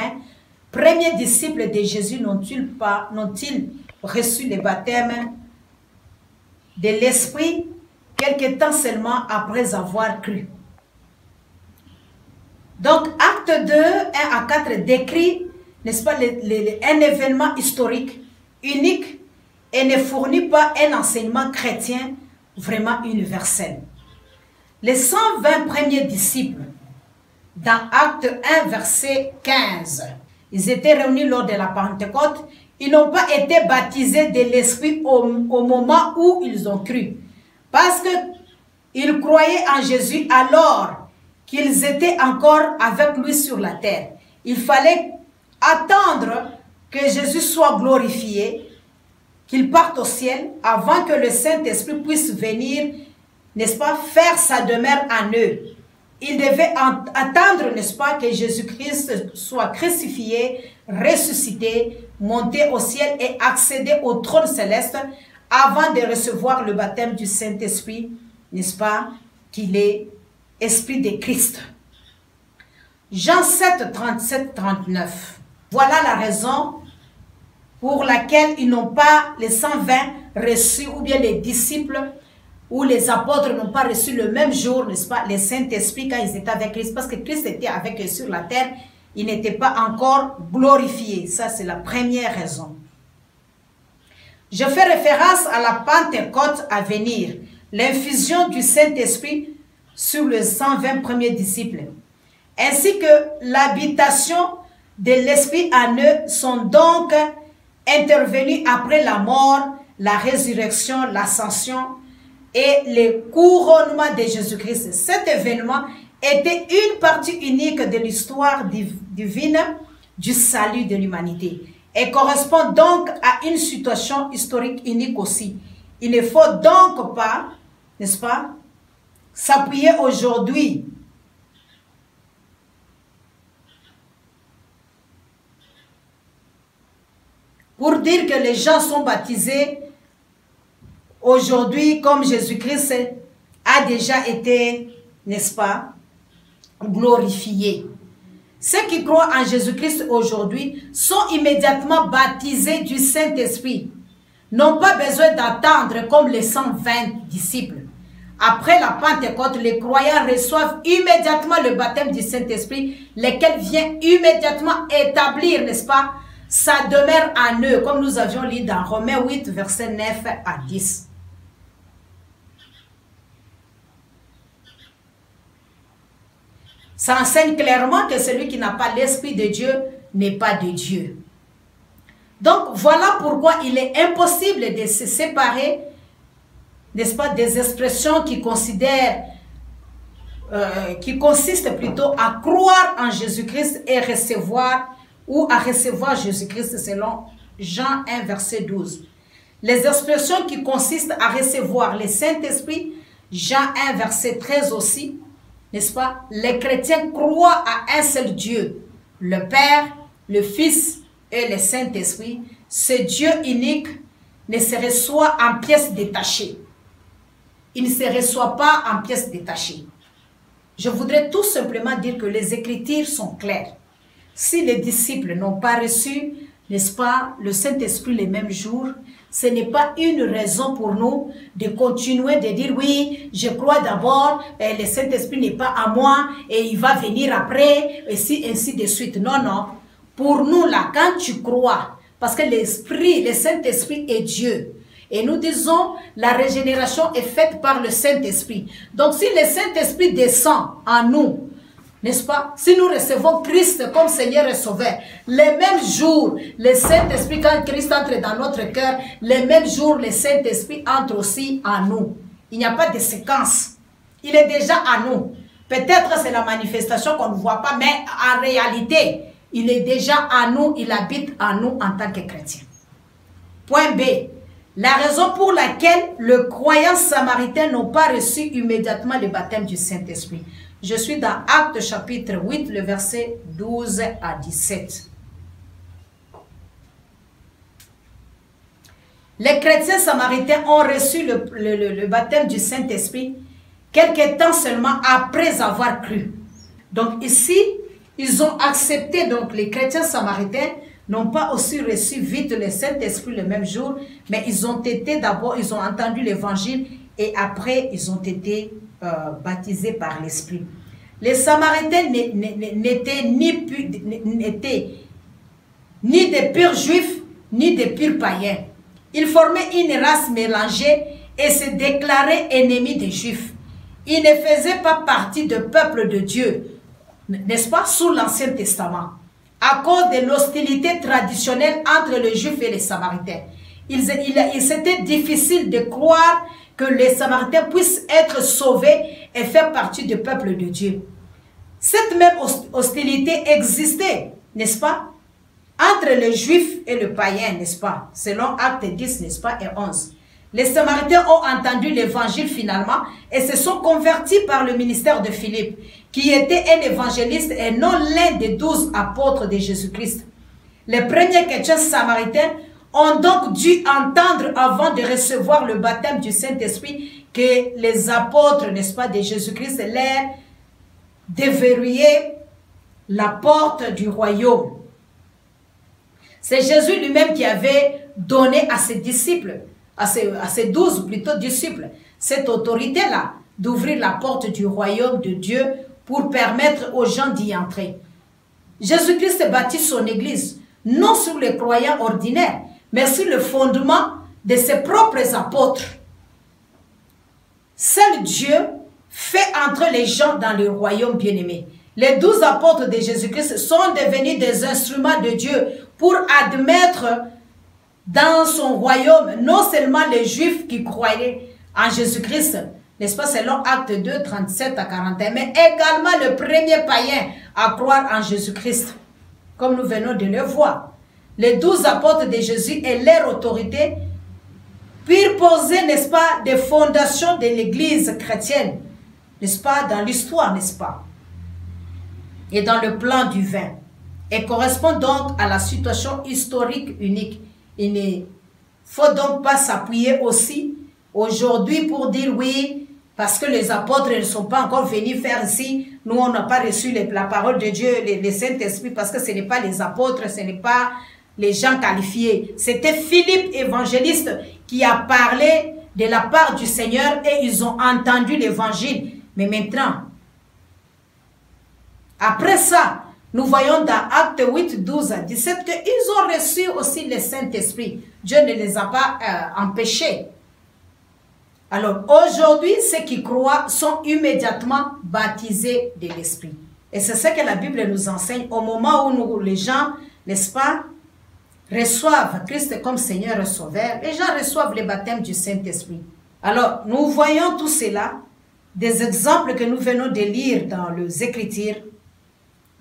premiers disciples de Jésus n'ont-ils reçu le baptême de l'Esprit quelque temps seulement après avoir cru? Donc, Acte 2, 1 à 4 décrit, n'est-ce pas, un événement historique, unique, et ne fournit pas un enseignement chrétien vraiment universel. Les 120 premiers disciples dans Acte 1, verset 15. Ils étaient réunis lors de la Pentecôte. Ils n'ont pas été baptisés de l'Esprit au moment où ils ont cru. Parce qu'ils croyaient en Jésus alors qu'ils étaient encore avec lui sur la terre. Il fallait attendre que Jésus soit glorifié, qu'il parte au ciel, avant que le Saint-Esprit puisse venir, n'est-ce pas, faire sa demeure en eux. Ils devaient attendre, n'est-ce pas, que Jésus-Christ soit crucifié, ressuscité, monté au ciel et accéder au trône céleste avant de recevoir le baptême du Saint-Esprit, n'est-ce pas, qu'il est Esprit de Christ. Jean 7, 37, 39. Voilà la raison pour laquelle ils n'ont pas, les 120, reçu, ou bien les disciples ou les apôtres n'ont pas reçu le même jour, n'est-ce pas, le Saint-Esprit quand ils étaient avec Christ, parce que Christ était avec eux sur la terre, il n'était pas encore glorifié. Ça, c'est la première raison. Je fais référence à la Pentecôte à venir, l'infusion du Saint-Esprit sur les 120 premiers disciples, ainsi que l'habitation de l'Esprit en eux sont donc intervenus après la mort, la résurrection, l'ascension et le couronnement de Jésus-Christ. Cet événement était une partie unique de l'histoire divine du salut de l'humanité et correspond donc à une situation historique unique aussi. Il ne faut donc pas, n'est-ce pas, s'appuyer aujourd'hui pour dire que les gens sont baptisés aujourd'hui comme Jésus-Christ a déjà été, n'est-ce pas, glorifié. Ceux qui croient en Jésus-Christ aujourd'hui sont immédiatement baptisés du Saint-Esprit, n'ont pas besoin d'attendre comme les 120 disciples. Après la Pentecôte, les croyants reçoivent immédiatement le baptême du Saint-Esprit, lequel vient immédiatement établir, n'est-ce pas, sa demeure en eux, comme nous avions lu dans Romains 8, versets 9 à 10. Ça enseigne clairement que celui qui n'a pas l'Esprit de Dieu n'est pas de Dieu. Donc, voilà pourquoi il est impossible de se séparer, n'est-ce pas, des expressions qui consistent plutôt à croire en Jésus-Christ et recevoir, ou à recevoir Jésus-Christ selon Jean 1, verset 12. Les expressions qui consistent à recevoir le Saint-Esprit, Jean 1, verset 13 aussi, n'est-ce pas? Les chrétiens croient à un seul Dieu, le Père, le Fils et le Saint-Esprit. Ce Dieu unique ne se reçoit en pièces détachées. Il ne se reçoit pas en pièces détachées. Je voudrais tout simplement dire que les Écritures sont claires. Si les disciples n'ont pas reçu, n'est-ce pas, le Saint-Esprit les mêmes jours, ce n'est pas une raison pour nous de continuer de dire oui, je crois d'abord, le Saint-Esprit n'est pas à moi et il va venir après, et ainsi de suite. Non, non. Pour nous là, quand tu crois, parce que l'Esprit, le Saint-Esprit est Dieu. Et nous disons, la régénération est faite par le Saint-Esprit. Donc si le Saint-Esprit descend en nous, n'est-ce pas? Si nous recevons Christ comme Seigneur et Sauveur, les mêmes jours, le Saint-Esprit, quand Christ entre dans notre cœur, les mêmes jours, le Saint-Esprit entre aussi en nous. Il n'y a pas de séquence. Il est déjà en nous. Peut-être c'est la manifestation qu'on ne voit pas, mais en réalité, il est déjà en nous, il habite en nous en tant que chrétien. Point B. La raison pour laquelle les croyants samaritains n'ont pas reçu immédiatement le baptême du Saint-Esprit. Je suis dans Actes chapitre 8, le verset 12 à 17. Les chrétiens samaritains ont reçu le baptême du Saint-Esprit quelque temps seulement après avoir cru. Donc ici, ils ont accepté, donc les chrétiens samaritains n'ont pas aussi reçu vite le Saint-Esprit le même jour, mais ils ont été d'abord, ils ont entendu l'évangile et après ils ont été baptisés par l'Esprit. Les Samaritains n'étaient ni des purs juifs, ni des purs païens. Ils formaient une race mélangée et se déclaraient ennemis des Juifs. Ils ne faisaient pas partie du peuple de Dieu, n'est-ce pas, sous l'Ancien Testament, à cause de l'hostilité traditionnelle entre les Juifs et les Samaritains. Il c'était difficile de croire que les Samaritains puissent être sauvés et faire partie du peuple de Dieu. Cette même hostilité existait, n'est-ce pas, entre les Juifs et le païen, n'est-ce pas, selon Actes 10, n'est-ce pas, et 11. Les Samaritains ont entendu l'évangile finalement et se sont convertis par le ministère de Philippe, qui était un évangéliste et non l'un des 12 apôtres de Jésus-Christ. Les premiers chrétiens samaritains ont donc dû entendre avant de recevoir le baptême du Saint-Esprit que les apôtres, n'est-ce pas, de Jésus-Christ leur déverrouillaient la porte du royaume. C'est Jésus lui-même qui avait donné à ses disciples, à ses 12 plutôt disciples, cette autorité-là d'ouvrir la porte du royaume de Dieu pour permettre aux gens d'y entrer. Jésus-Christ bâtit son église, non sur les croyants ordinaires, mais sur le fondement de ses propres apôtres. Seul Dieu fait entrer les gens dans le royaume bien-aimé. Les 12 apôtres de Jésus-Christ sont devenus des instruments de Dieu pour admettre dans son royaume non seulement les Juifs qui croyaient en Jésus-Christ, n'est-ce pas, selon Actes 2, 37 à 41, mais également le premier païen à croire en Jésus-Christ, comme nous venons de le voir. Les 12 apôtres de Jésus et leur autorité purent poser, n'est-ce pas, des fondations de l'Église chrétienne, n'est-ce pas, dans l'histoire, n'est-ce pas, et dans le plan divin, et correspond donc à la situation historique unique. Il ne faut donc pas s'appuyer aussi aujourd'hui pour dire oui, parce que les apôtres ne sont pas encore venus faire ici, nous on n'a pas reçu la parole de Dieu, le Saint-Esprit, parce que ce n'est pas les apôtres, ce n'est pas les gens qualifiés. C'était Philippe, évangéliste, qui a parlé de la part du Seigneur et ils ont entendu l'évangile. Mais maintenant, après ça, nous voyons dans Actes 8, 12 à 17 qu'ils ont reçu aussi le Saint-Esprit. Dieu ne les a pas empêchés. Alors aujourd'hui, ceux qui croient sont immédiatement baptisés de l'Esprit. Et c'est ce que la Bible nous enseigne au moment où les gens, n'est-ce pas, reçoivent Christ comme Seigneur et Sauveur. Les gens reçoivent le baptême du Saint-Esprit. Alors, nous voyons tout cela, des exemples que nous venons de lire dans les Écritures.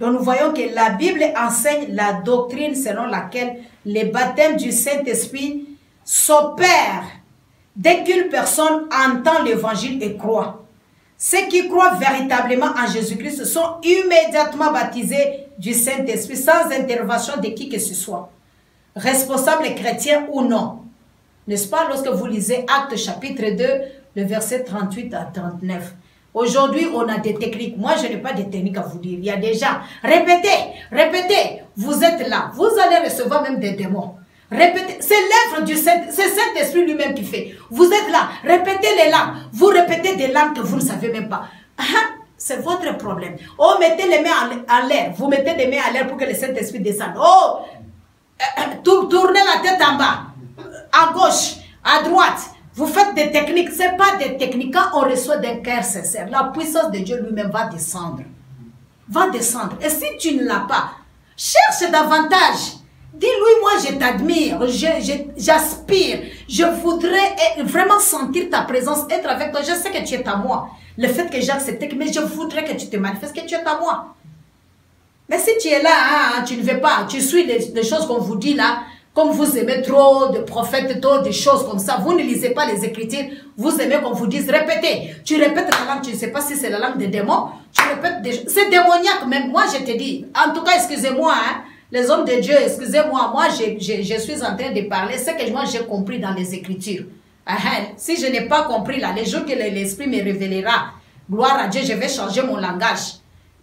Donc, nous voyons que la Bible enseigne la doctrine selon laquelle le baptême du Saint-Esprit s'opère dès qu'une personne entend l'évangile et croit. Ceux qui croient véritablement en Jésus-Christ sont immédiatement baptisés du Saint-Esprit sans intervention de qui que ce soit, responsable chrétien ou non. N'est-ce pas, lorsque vous lisez Actes chapitre 2, le verset 38 à 39. Aujourd'hui, on a des techniques. Moi, je n'ai pas de techniques à vous dire. Il y a des gens. Répétez, répétez. Vous êtes là. Vous allez recevoir même des démons. Répétez. C'est l'œuvre du Saint-Esprit lui-même qui fait. Vous êtes là. Répétez les langues. Vous répétez des langues que vous ne savez même pas. C'est votre problème. Oh, mettez les mains en l'air. Vous mettez les mains en l'air pour que le Saint-Esprit descende. Oh, tournez la tête en bas. À gauche, à droite. Vous faites des techniques, ce n'est pas des techniques. Quand on reçoit d'un cœur sincère, la puissance de Dieu lui-même va descendre. Va descendre. Et si tu ne l'as pas, cherche davantage. Dis-lui, moi je t'admire, j'aspire, je voudrais vraiment sentir ta présence, être avec toi. Je sais que tu es à moi. Le fait que j'ai accepté, mais je voudrais que tu te manifestes, que tu es à moi. Mais si tu es là, hein, tu ne veux pas, tu suis les choses qu'on vous dit là, comme vous aimez trop de prophètes, trop de choses comme ça, vous ne lisez pas les Écritures, vous aimez qu'on vous dise, répétez. Tu répètes la langue, tu ne sais pas si c'est la langue des démons, tu répètes des choses. C'est démoniaque même, moi je te dis. En tout cas, excusez-moi, hein, les hommes de Dieu, excusez-moi, moi je suis en train de parler, c'est que moi j'ai compris dans les Écritures. Si je n'ai pas compris là, les jours que l'Esprit me révélera, gloire à Dieu, je vais changer mon langage.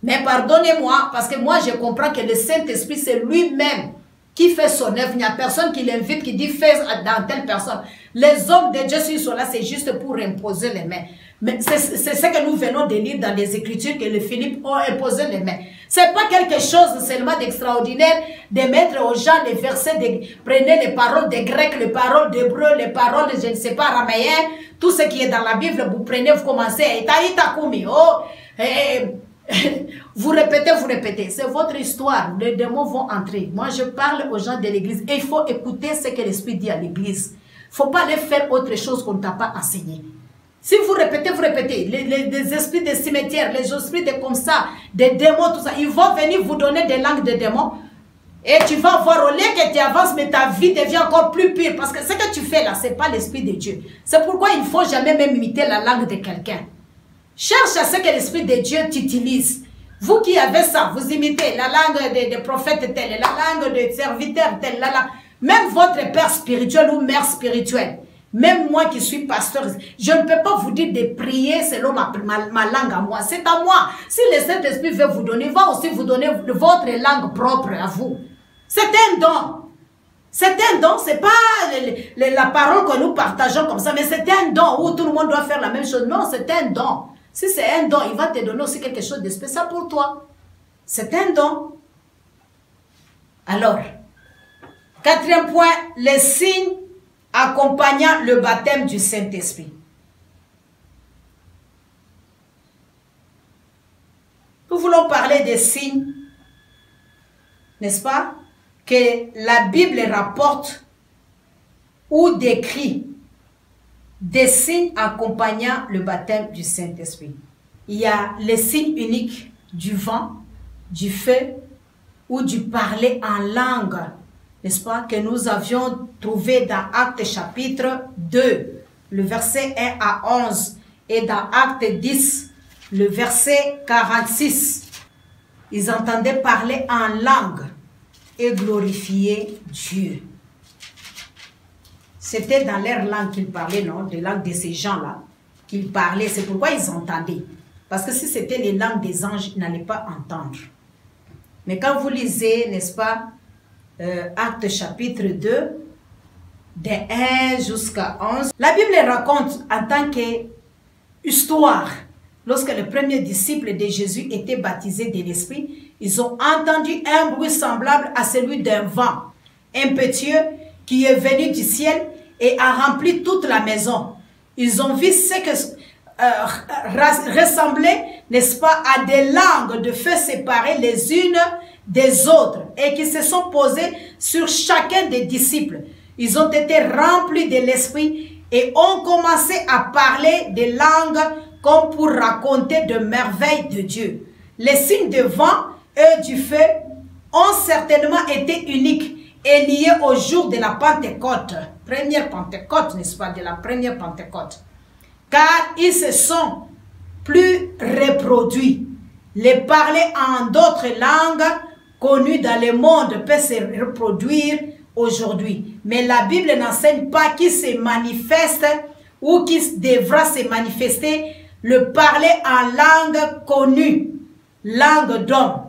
Mais pardonnez-moi, parce que moi je comprends que le Saint-Esprit c'est lui-même qui fait son œuvre. Il n'y a personne qui l'invite, qui dit fais dans telle personne. Les hommes de Dieu, s'ils sont là, c'est juste pour imposer les mains. Mais c'est ce que nous venons de lire dans les Écritures, que les Philippe ont imposé les mains. Ce n'est pas quelque chose seulement d'extraordinaire de mettre aux gens les versets, prenez les paroles des Grecs, les paroles d'Hébreu, les paroles, je ne sais pas, araméens, tout ce qui est dans la Bible, vous prenez, vous commencez, vous répétez, c'est votre histoire, les démons vont entrer. Moi je parle aux gens de l'église et il faut écouter ce que l'esprit dit à l'église. Il ne faut pas aller faire autre chose qu'on ne t'a pas enseigné. Si vous répétez, les esprits des cimetières, les esprits de comme ça, des démons, tout ça, ils vont venir vous donner des langues de démons. Et tu vas voir, au lieu que tu avances, mais ta vie devient encore plus pire. Parce que ce que tu fais là, ce n'est pas l'esprit de Dieu. C'est pourquoi il ne faut jamais même imiter la langue de quelqu'un. Cherche à ce que l'esprit de Dieu t'utilise. Vous qui avez ça, vous imitez la langue des prophètes tels, la langue des serviteurs tels, même votre père spirituel ou mère spirituelle. Même moi qui suis pasteur, je ne peux pas vous dire de prier selon ma langue à moi. C'est à moi. Si le Saint-Esprit veut vous donner, il va aussi vous donner votre langue propre à vous. C'est un don. C'est un don. Ce n'est pas la parole que nous partageons comme ça, mais c'est un don où tout le monde doit faire la même chose. Non, c'est un don. Si c'est un don, il va te donner aussi quelque chose de spécial pour toi. C'est un don. Alors, quatrième point, les signes accompagnant le baptême du Saint-Esprit. Nous voulons parler des signes, n'est-ce pas, que la Bible rapporte ou décrit des signes accompagnant le baptême du Saint-Esprit. Il y a les signes uniques du vent, du feu ou du parler en langue, n'est-ce pas, que nous avions trouvé dans Actes chapitre 2, le verset 1 à 11, et dans Actes 10, le verset 46. Ils entendaient parler en langue et glorifier Dieu. C'était dans leur langue qu'ils parlaient, non? De langue de ces gens-là qu'ils parlaient. C'est pourquoi ils entendaient. Parce que si c'était les langues des anges, ils n'allaient pas entendre. Mais quand vous lisez, n'est-ce pas, Actes chapitre 2, de 1 jusqu'à 11, la Bible raconte en tant qu'histoire, lorsque le premier disciple de Jésus était baptisé de l'Esprit, ils ont entendu un bruit semblable à celui d'un vent impétueux qui est venu du ciel et a rempli toute la maison. Ils ont vu ce que ressemblait, n'est-ce pas, à des langues de feu séparées les unes des autres et qui se sont posées sur chacun des disciples. Ils ont été remplis de l'Esprit et ont commencé à parler des langues comme pour raconter de merveilles de Dieu. Les signes de vent et du feu ont certainement été uniques et liés au jour de la Pentecôte. Première Pentecôte, n'est-ce pas, de la première Pentecôte. Car ils se sont plus reproduits. Les parler en d'autres langues connues dans le monde peut se reproduire aujourd'hui. Mais la Bible n'enseigne pas qui se manifeste ou qui devra se manifester. Le parler en langue connue, langue d'homme,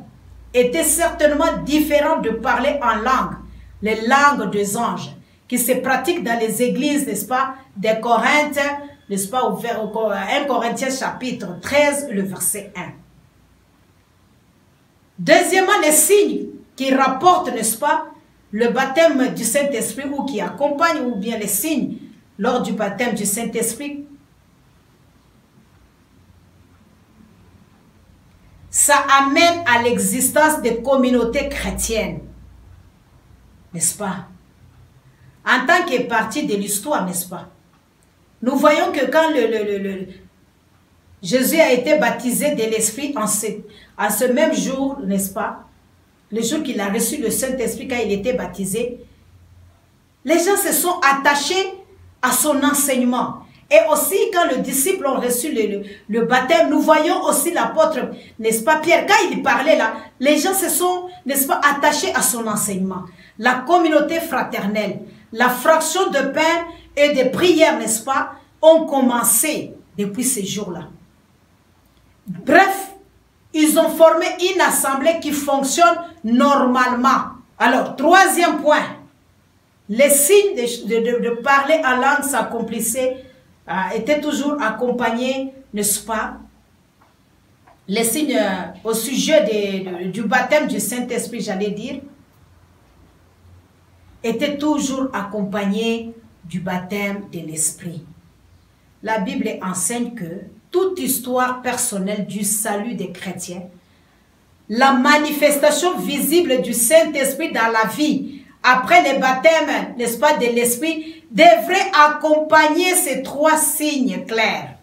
était certainement différent de parler en langue, les langues des anges, qui se pratiquent dans les églises, n'est-ce pas, des Corinthes, n'est-ce pas, 1 Corinthiens chapitre 13, le verset 1. Deuxièmement, les signes qui rapportent, n'est-ce pas, le baptême du Saint-Esprit ou qui accompagnent, ou bien les signes lors du baptême du Saint-Esprit, ça amène à l'existence des communautés chrétiennes, n'est-ce pas? En tant que partie de l'histoire, n'est-ce pas? Nous voyons que quand Jésus a été baptisé de l'Esprit en ce même jour, n'est-ce pas? Le jour qu'il a reçu le Saint-Esprit, quand il était baptisé, les gens se sont attachés à son enseignement. Et aussi, quand les disciples ont reçu le baptême, nous voyons aussi l'apôtre, n'est-ce pas, Pierre, quand il parlait là, les gens se sont, n'est-ce pas, attachés à son enseignement. La communauté fraternelle, la fraction de pain et de prières, n'est-ce pas, ont commencé depuis ces jours-là. Bref, ils ont formé une assemblée qui fonctionne normalement. Alors, troisième point, les signes de parler en langue s'accomplissaient, étaient toujours accompagnés, n'est-ce pas? Les signes au sujet du baptême du Saint-Esprit, j'allais dire, étaient toujours accompagnés du baptême de l'Esprit. La Bible enseigne que toute histoire personnelle du salut des chrétiens, la manifestation visible du Saint-Esprit dans la vie après le baptême, n'est-ce pas, de l'Esprit, devrait accompagner ces trois signes clairs.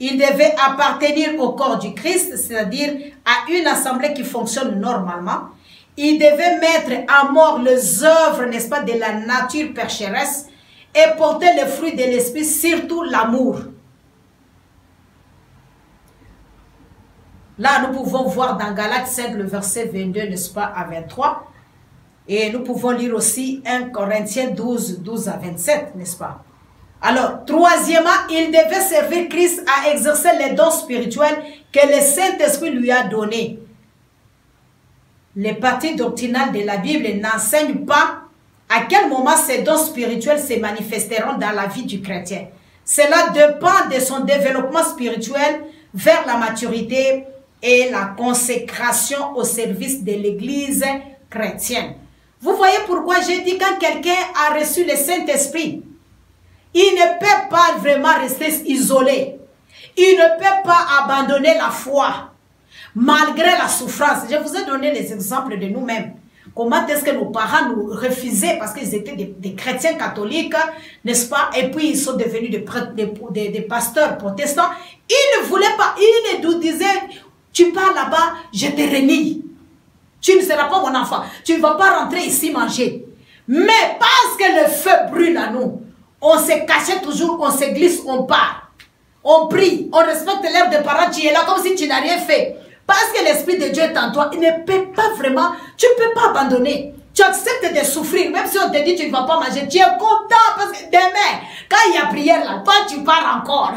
Il devait appartenir au corps du Christ, c'est-à-dire à une assemblée qui fonctionne normalement. Il devait mettre à mort les œuvres, n'est-ce pas, de la nature pécheresse et porter le fruit de l'Esprit, surtout l'amour. Là, nous pouvons voir dans Galates 5, le verset 22, n'est-ce pas, à 23. Et nous pouvons lire aussi 1 Corinthiens 12, 12 à 27, n'est-ce pas? Alors, troisièmement, il devait servir Christ à exercer les dons spirituels que le Saint-Esprit lui a donnés. Les parties doctrinales de la Bible n'enseignent pas à quel moment ces dons spirituels se manifesteront dans la vie du chrétien. Cela dépend de son développement spirituel vers la maturité et la consécration au service de l'Église chrétienne. Vous voyez pourquoi j'ai dit quand quelqu'un a reçu le Saint-Esprit, il ne peut pas vraiment rester isolé. Il ne peut pas abandonner la foi, malgré la souffrance. Je vous ai donné les exemples de nous-mêmes. Comment est-ce que nos parents nous refusaient parce qu'ils étaient des chrétiens catholiques, n'est-ce pas? Et puis ils sont devenus des pasteurs protestants. Ils ne voulaient pas, ils nous disaient, tu pars là-bas, je te renie. Tu ne seras pas mon enfant. Tu ne vas pas rentrer ici manger. Mais parce que le feu brûle à nous, on se cachait toujours, on se glisse, on part. On prie, on respecte l'heure de parents, tu es là comme si tu n'as rien fait. Parce que l'Esprit de Dieu est en toi, il ne peut pas vraiment, tu ne peux pas abandonner. Tu acceptes de souffrir, même si on te dit tu ne vas pas manger, tu es content parce que demain, quand il y a prière là, toi tu pars encore.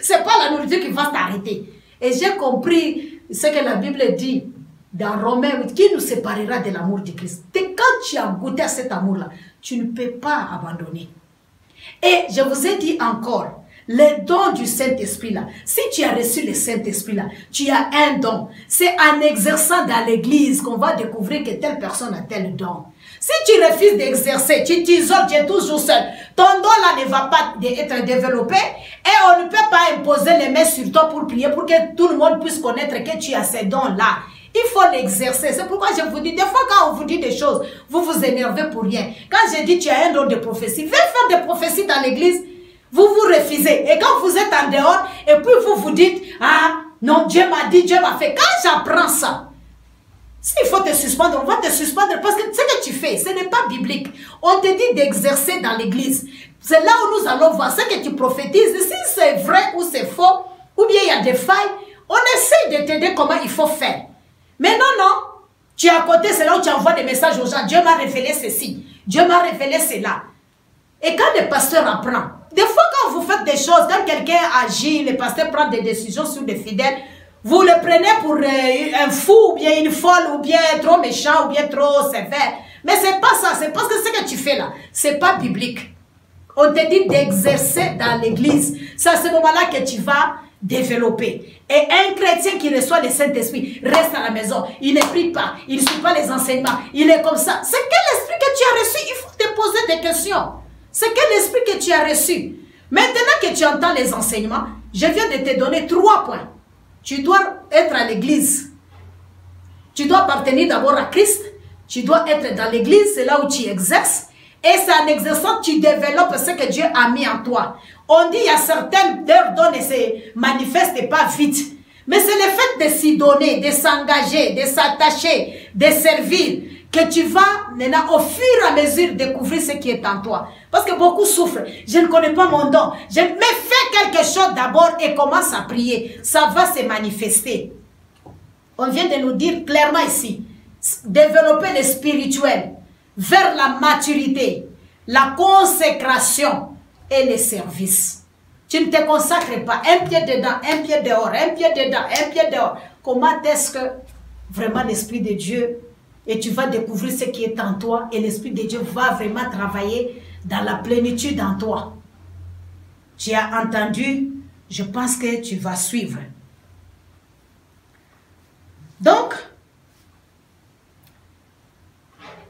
C'est pas la nourriture qui va t'arrêter. Et j'ai compris ce que la Bible dit dans Romains 8, qui nous séparera de l'amour de Christ. Et quand tu as goûté à cet amour-là, tu ne peux pas abandonner. Et je vous ai dit encore, le don du Saint-Esprit là, si tu as reçu le Saint-Esprit là, tu as un don. C'est en exerçant dans l'église qu'on va découvrir que telle personne a tel don. Si tu refuses d'exercer, tu t'isoles, tu es toujours seul, ton don là ne va pas être développé et on ne peut pas imposer les mains sur toi pour prier pour que tout le monde puisse connaître que tu as ces dons là. Il faut l'exercer. C'est pourquoi je vous dis, des fois quand on vous dit des choses, vous vous énervez pour rien. Quand je dis tu as un don de prophétie, viens faire des prophéties dans l'église, vous vous refusez. Et quand vous êtes en dehors, et puis vous vous dites, ah non, Dieu m'a dit, Dieu m'a fait. Quand j'apprends ça, s'il faut te suspendre, on va te suspendre parce que ce que tu fais, ce n'est pas biblique. On te dit d'exercer dans l'église. C'est là où nous allons voir ce que tu prophétises. Si c'est vrai ou c'est faux, ou bien il y a des failles, on essaie de t'aider comment il faut faire. Mais non, non, tu es à côté, c'est là où tu envoies des messages aux gens. Dieu m'a révélé ceci, Dieu m'a révélé cela. Et quand le pasteur apprend, des fois quand vous faites des choses, quand quelqu'un agit, le pasteur prend des décisions sur des fidèles, vous le prenez pour un fou, ou bien une folle, ou bien trop méchant, ou bien trop sévère. Mais c'est pas ça, c'est parce que ce que tu fais là, c'est pas biblique. On te dit d'exercer dans l'église. C'est à ce moment-là que tu vas développer. Et un chrétien qui reçoit le Saint-Esprit reste à la maison, il ne prie pas, il ne suit pas les enseignements, il est comme ça. C'est quel esprit que tu as reçu? Il faut te poser des questions. C'est quel esprit que tu as reçu? Maintenant que tu entends les enseignements, je viens de te donner 3 points. Tu dois être à l'église. Tu dois appartenir d'abord à Christ. Tu dois être dans l'église, c'est là où tu exerces. Et c'est en exerçant que tu développes ce que Dieu a mis en toi. On dit il y a certaines dons ne se manifestent pas vite. Mais c'est le fait de s'y donner, de s'engager, de s'attacher, de servir, que tu vas maintenant au fur et à mesure découvrir ce qui est en toi. Parce que beaucoup souffrent. Je ne connais pas mon don. Mais fais quelque chose d'abord et commence à prier. Ça va se manifester. On vient de nous dire clairement ici, développer le spirituel vers la maturité, la consécration et le service. Tu ne te consacres pas un pied dedans, un pied dehors, un pied dedans, un pied dehors. Comment est-ce que vraiment l'Esprit de Dieu, et tu vas découvrir ce qui est en toi et l'Esprit de Dieu va vraiment travailler dans la plénitude en toi. Tu as entendu, je pense que tu vas suivre. Donc,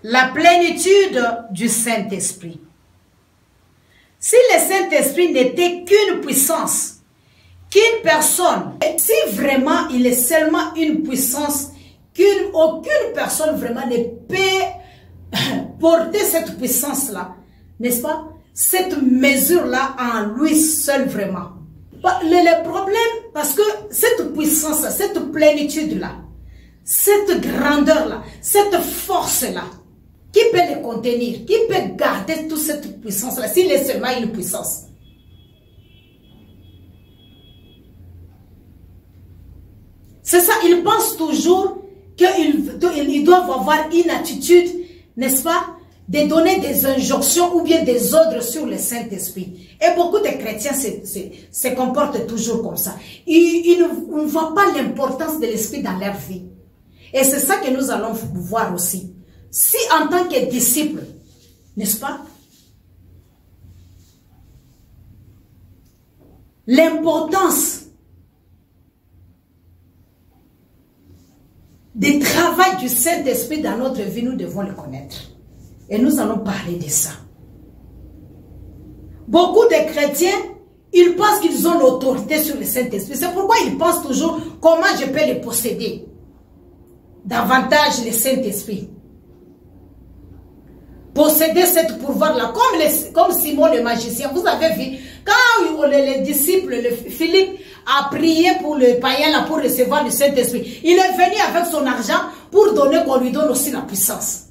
la plénitude du Saint-Esprit. Si le Saint-Esprit n'était qu'une puissance qu'une personne, si vraiment il est seulement une puissance, aucune personne vraiment ne peut porter cette puissance-là, n'est-ce pas? Cette mesure-là en lui seul vraiment. Le problème, parce que cette puissance-là, cette plénitude-là, cette grandeur-là, cette force-là, qui peut les contenir? Qui peut garder toute cette puissance-là s'il est seulement une puissance? C'est ça, ils pensent toujours qu'ils doivent avoir une attitude, n'est-ce pas, de donner des injonctions ou bien des ordres sur le Saint-Esprit. Et beaucoup de chrétiens se comportent toujours comme ça. Ils ne voient pas l'importance de l'Esprit dans leur vie. Et c'est ça que nous allons voir aussi. Si en tant que disciples, n'est-ce pas, l'importance du travail du Saint-Esprit dans notre vie, nous devons le connaître. Et nous allons parler de ça. Beaucoup de chrétiens, ils pensent qu'ils ont l'autorité sur le Saint-Esprit. C'est pourquoi ils pensent toujours comment je peux le posséder. Davantage le Saint-Esprit. Posséder cette pouvoir-là, comme Simon le magicien. Vous avez vu, quand les disciples, Philippe a prié pour le païen là, pour recevoir le Saint-Esprit, il est venu avec son argent pour donner qu'on lui donne aussi la puissance.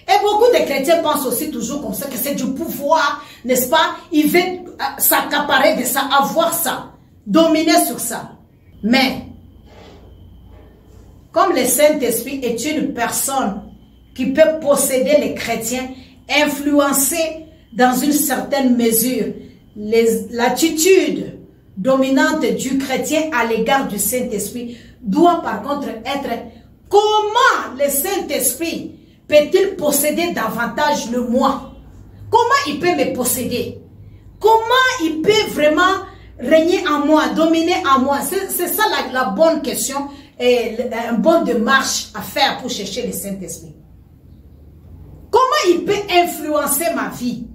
Et beaucoup de chrétiens pensent aussi toujours comme ça, que c'est du pouvoir, n'est-ce pas? Il veut s'accaparer de ça, avoir ça, dominer sur ça. Mais, comme le Saint-Esprit est une personne qui peut posséder les chrétiens, influencer dans une certaine mesure l'attitude dominante du chrétien à l'égard du Saint-Esprit, doit par contre être comment le Saint-Esprit peut-il posséder davantage le moi? Comment il peut me posséder? Comment il peut vraiment régner en moi, dominer en moi? C'est ça la bonne question et un bon démarche à faire pour chercher le Saint-Esprit. Comment il peut influencer ma vie?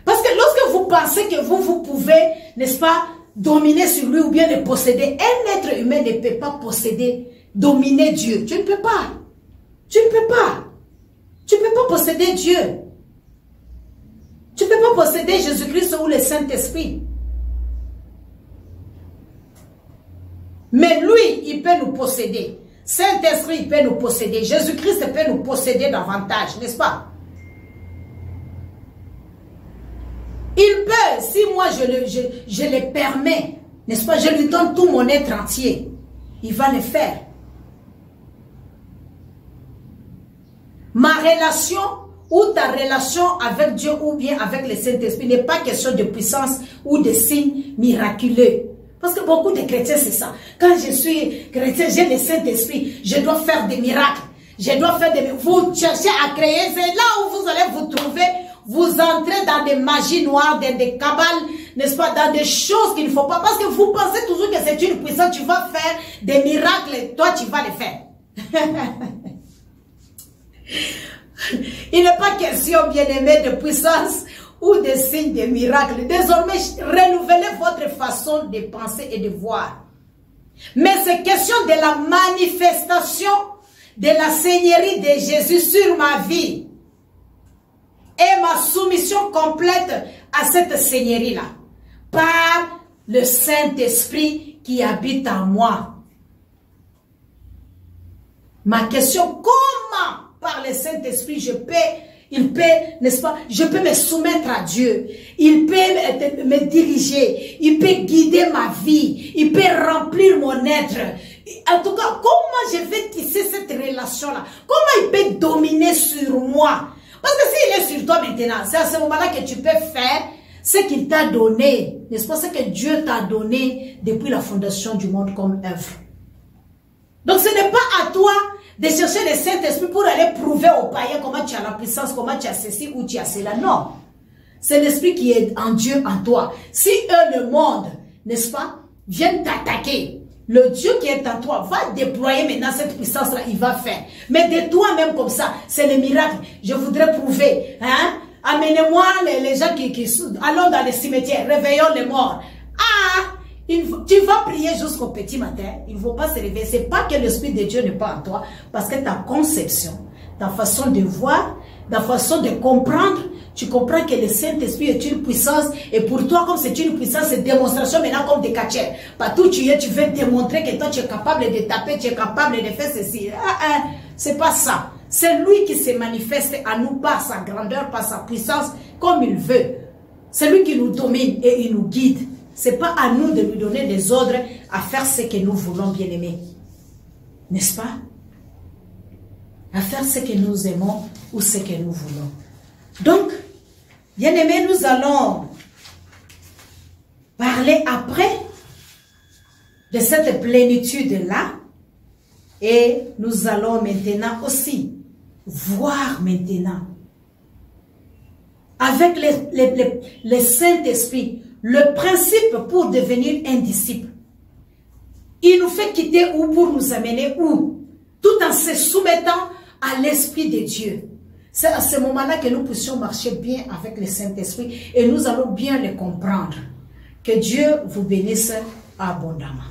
Parce que lorsque vous pensez que vous pouvez, n'est-ce pas, dominer sur lui ou bien le posséder, un être humain ne peut pas posséder, dominer Dieu. Tu ne peux pas. Tu ne peux pas. Tu ne peux pas posséder Dieu. Tu ne peux pas posséder Jésus-Christ ou le Saint-Esprit. Mais lui, il peut nous posséder. Saint-Esprit, il peut nous posséder. Jésus-Christ peut nous posséder davantage, n'est-ce pas? Il peut, si moi je le permets, n'est-ce pas, je lui donne tout mon être entier, il va le faire. Ma relation ou ta relation avec Dieu ou bien avec le Saint-Esprit n'est pas question de puissance ou de signes miraculeux. Parce que beaucoup de chrétiens, c'est ça. Quand je suis chrétien, j'ai le Saint-Esprit, je dois faire des miracles. Je dois faire des... Vous cherchez à créer, c'est là où vous allez vous trouver. Vous entrez dans des magies noires, dans des cabales, n'est-ce pas, dans des choses qu'il ne faut pas. Parce que vous pensez toujours que c'est une puissance, tu vas faire des miracles et toi, tu vas les faire. Il n'est pas question, bien-aimé, de puissance ou de signes de miracles. Désormais, renouvelez votre façon de penser et de voir. Mais c'est question de la manifestation de la Seigneurie de Jésus sur ma vie. Et ma soumission complète à cette Seigneurie-là. Par le Saint-Esprit qui habite en moi. Ma question, comment par le Saint-Esprit il peut, n'est-ce pas, je peux me soumettre à Dieu. Il peut me diriger. Il peut guider ma vie. Il peut remplir mon être. En tout cas, comment je vais tisser cette relation-là? Comment il peut dominer sur moi? Parce que s'il est sur toi maintenant, c'est à ce moment-là que tu peux faire ce qu'il t'a donné. N'est-ce pas? Ce que Dieu t'a donné depuis la fondation du monde comme œuvre. Donc ce n'est pas à toi de chercher le Saint-Esprit pour aller prouver aux païens comment tu as la puissance, comment tu as ceci ou tu as cela. Non. C'est l'Esprit qui est en Dieu, en toi. Si eux, le monde, n'est-ce pas, viennent t'attaquer, le Dieu qui est en toi va déployer maintenant cette puissance-là, il va faire. Mais de toi-même comme ça, c'est le miracle. Je voudrais prouver, hein, Amenez-moi les gens qui sont... Allons dans les cimetières, réveillons les morts. Ah, tu vas prier jusqu'au petit matin. Il ne faut pas se réveiller. Ce n'est pas que l'Esprit de Dieu n'est pas en toi. Parce que ta conception, ta façon de voir, ta façon de comprendre, tu comprends que le Saint-Esprit est une puissance. Et pour toi, comme c'est une puissance, c'est démonstration maintenant comme des catchers. Partout où tu es, tu veux démontrer que toi, tu es capable de taper, tu es capable de faire ceci. C'est pas ça. C'est lui qui se manifeste à nous par sa grandeur, par sa puissance, comme il veut. C'est lui qui nous domine et il nous guide. Ce n'est pas à nous de lui donner des ordres à faire ce que nous voulons, bien aimer. N'est-ce pas? À faire ce que nous aimons ou ce que nous voulons. Donc, bien aimé, nous allons parler après de cette plénitude-là. Et nous allons maintenant aussi voir maintenant avec le Saint-Esprit le principe pour devenir un disciple. Il nous fait quitter où pour nous amener où? Tout en se soumettant à l'Esprit de Dieu. C'est à ce moment-là que nous puissions marcher bien avec le Saint-Esprit et nous allons bien le comprendre. Que Dieu vous bénisse abondamment.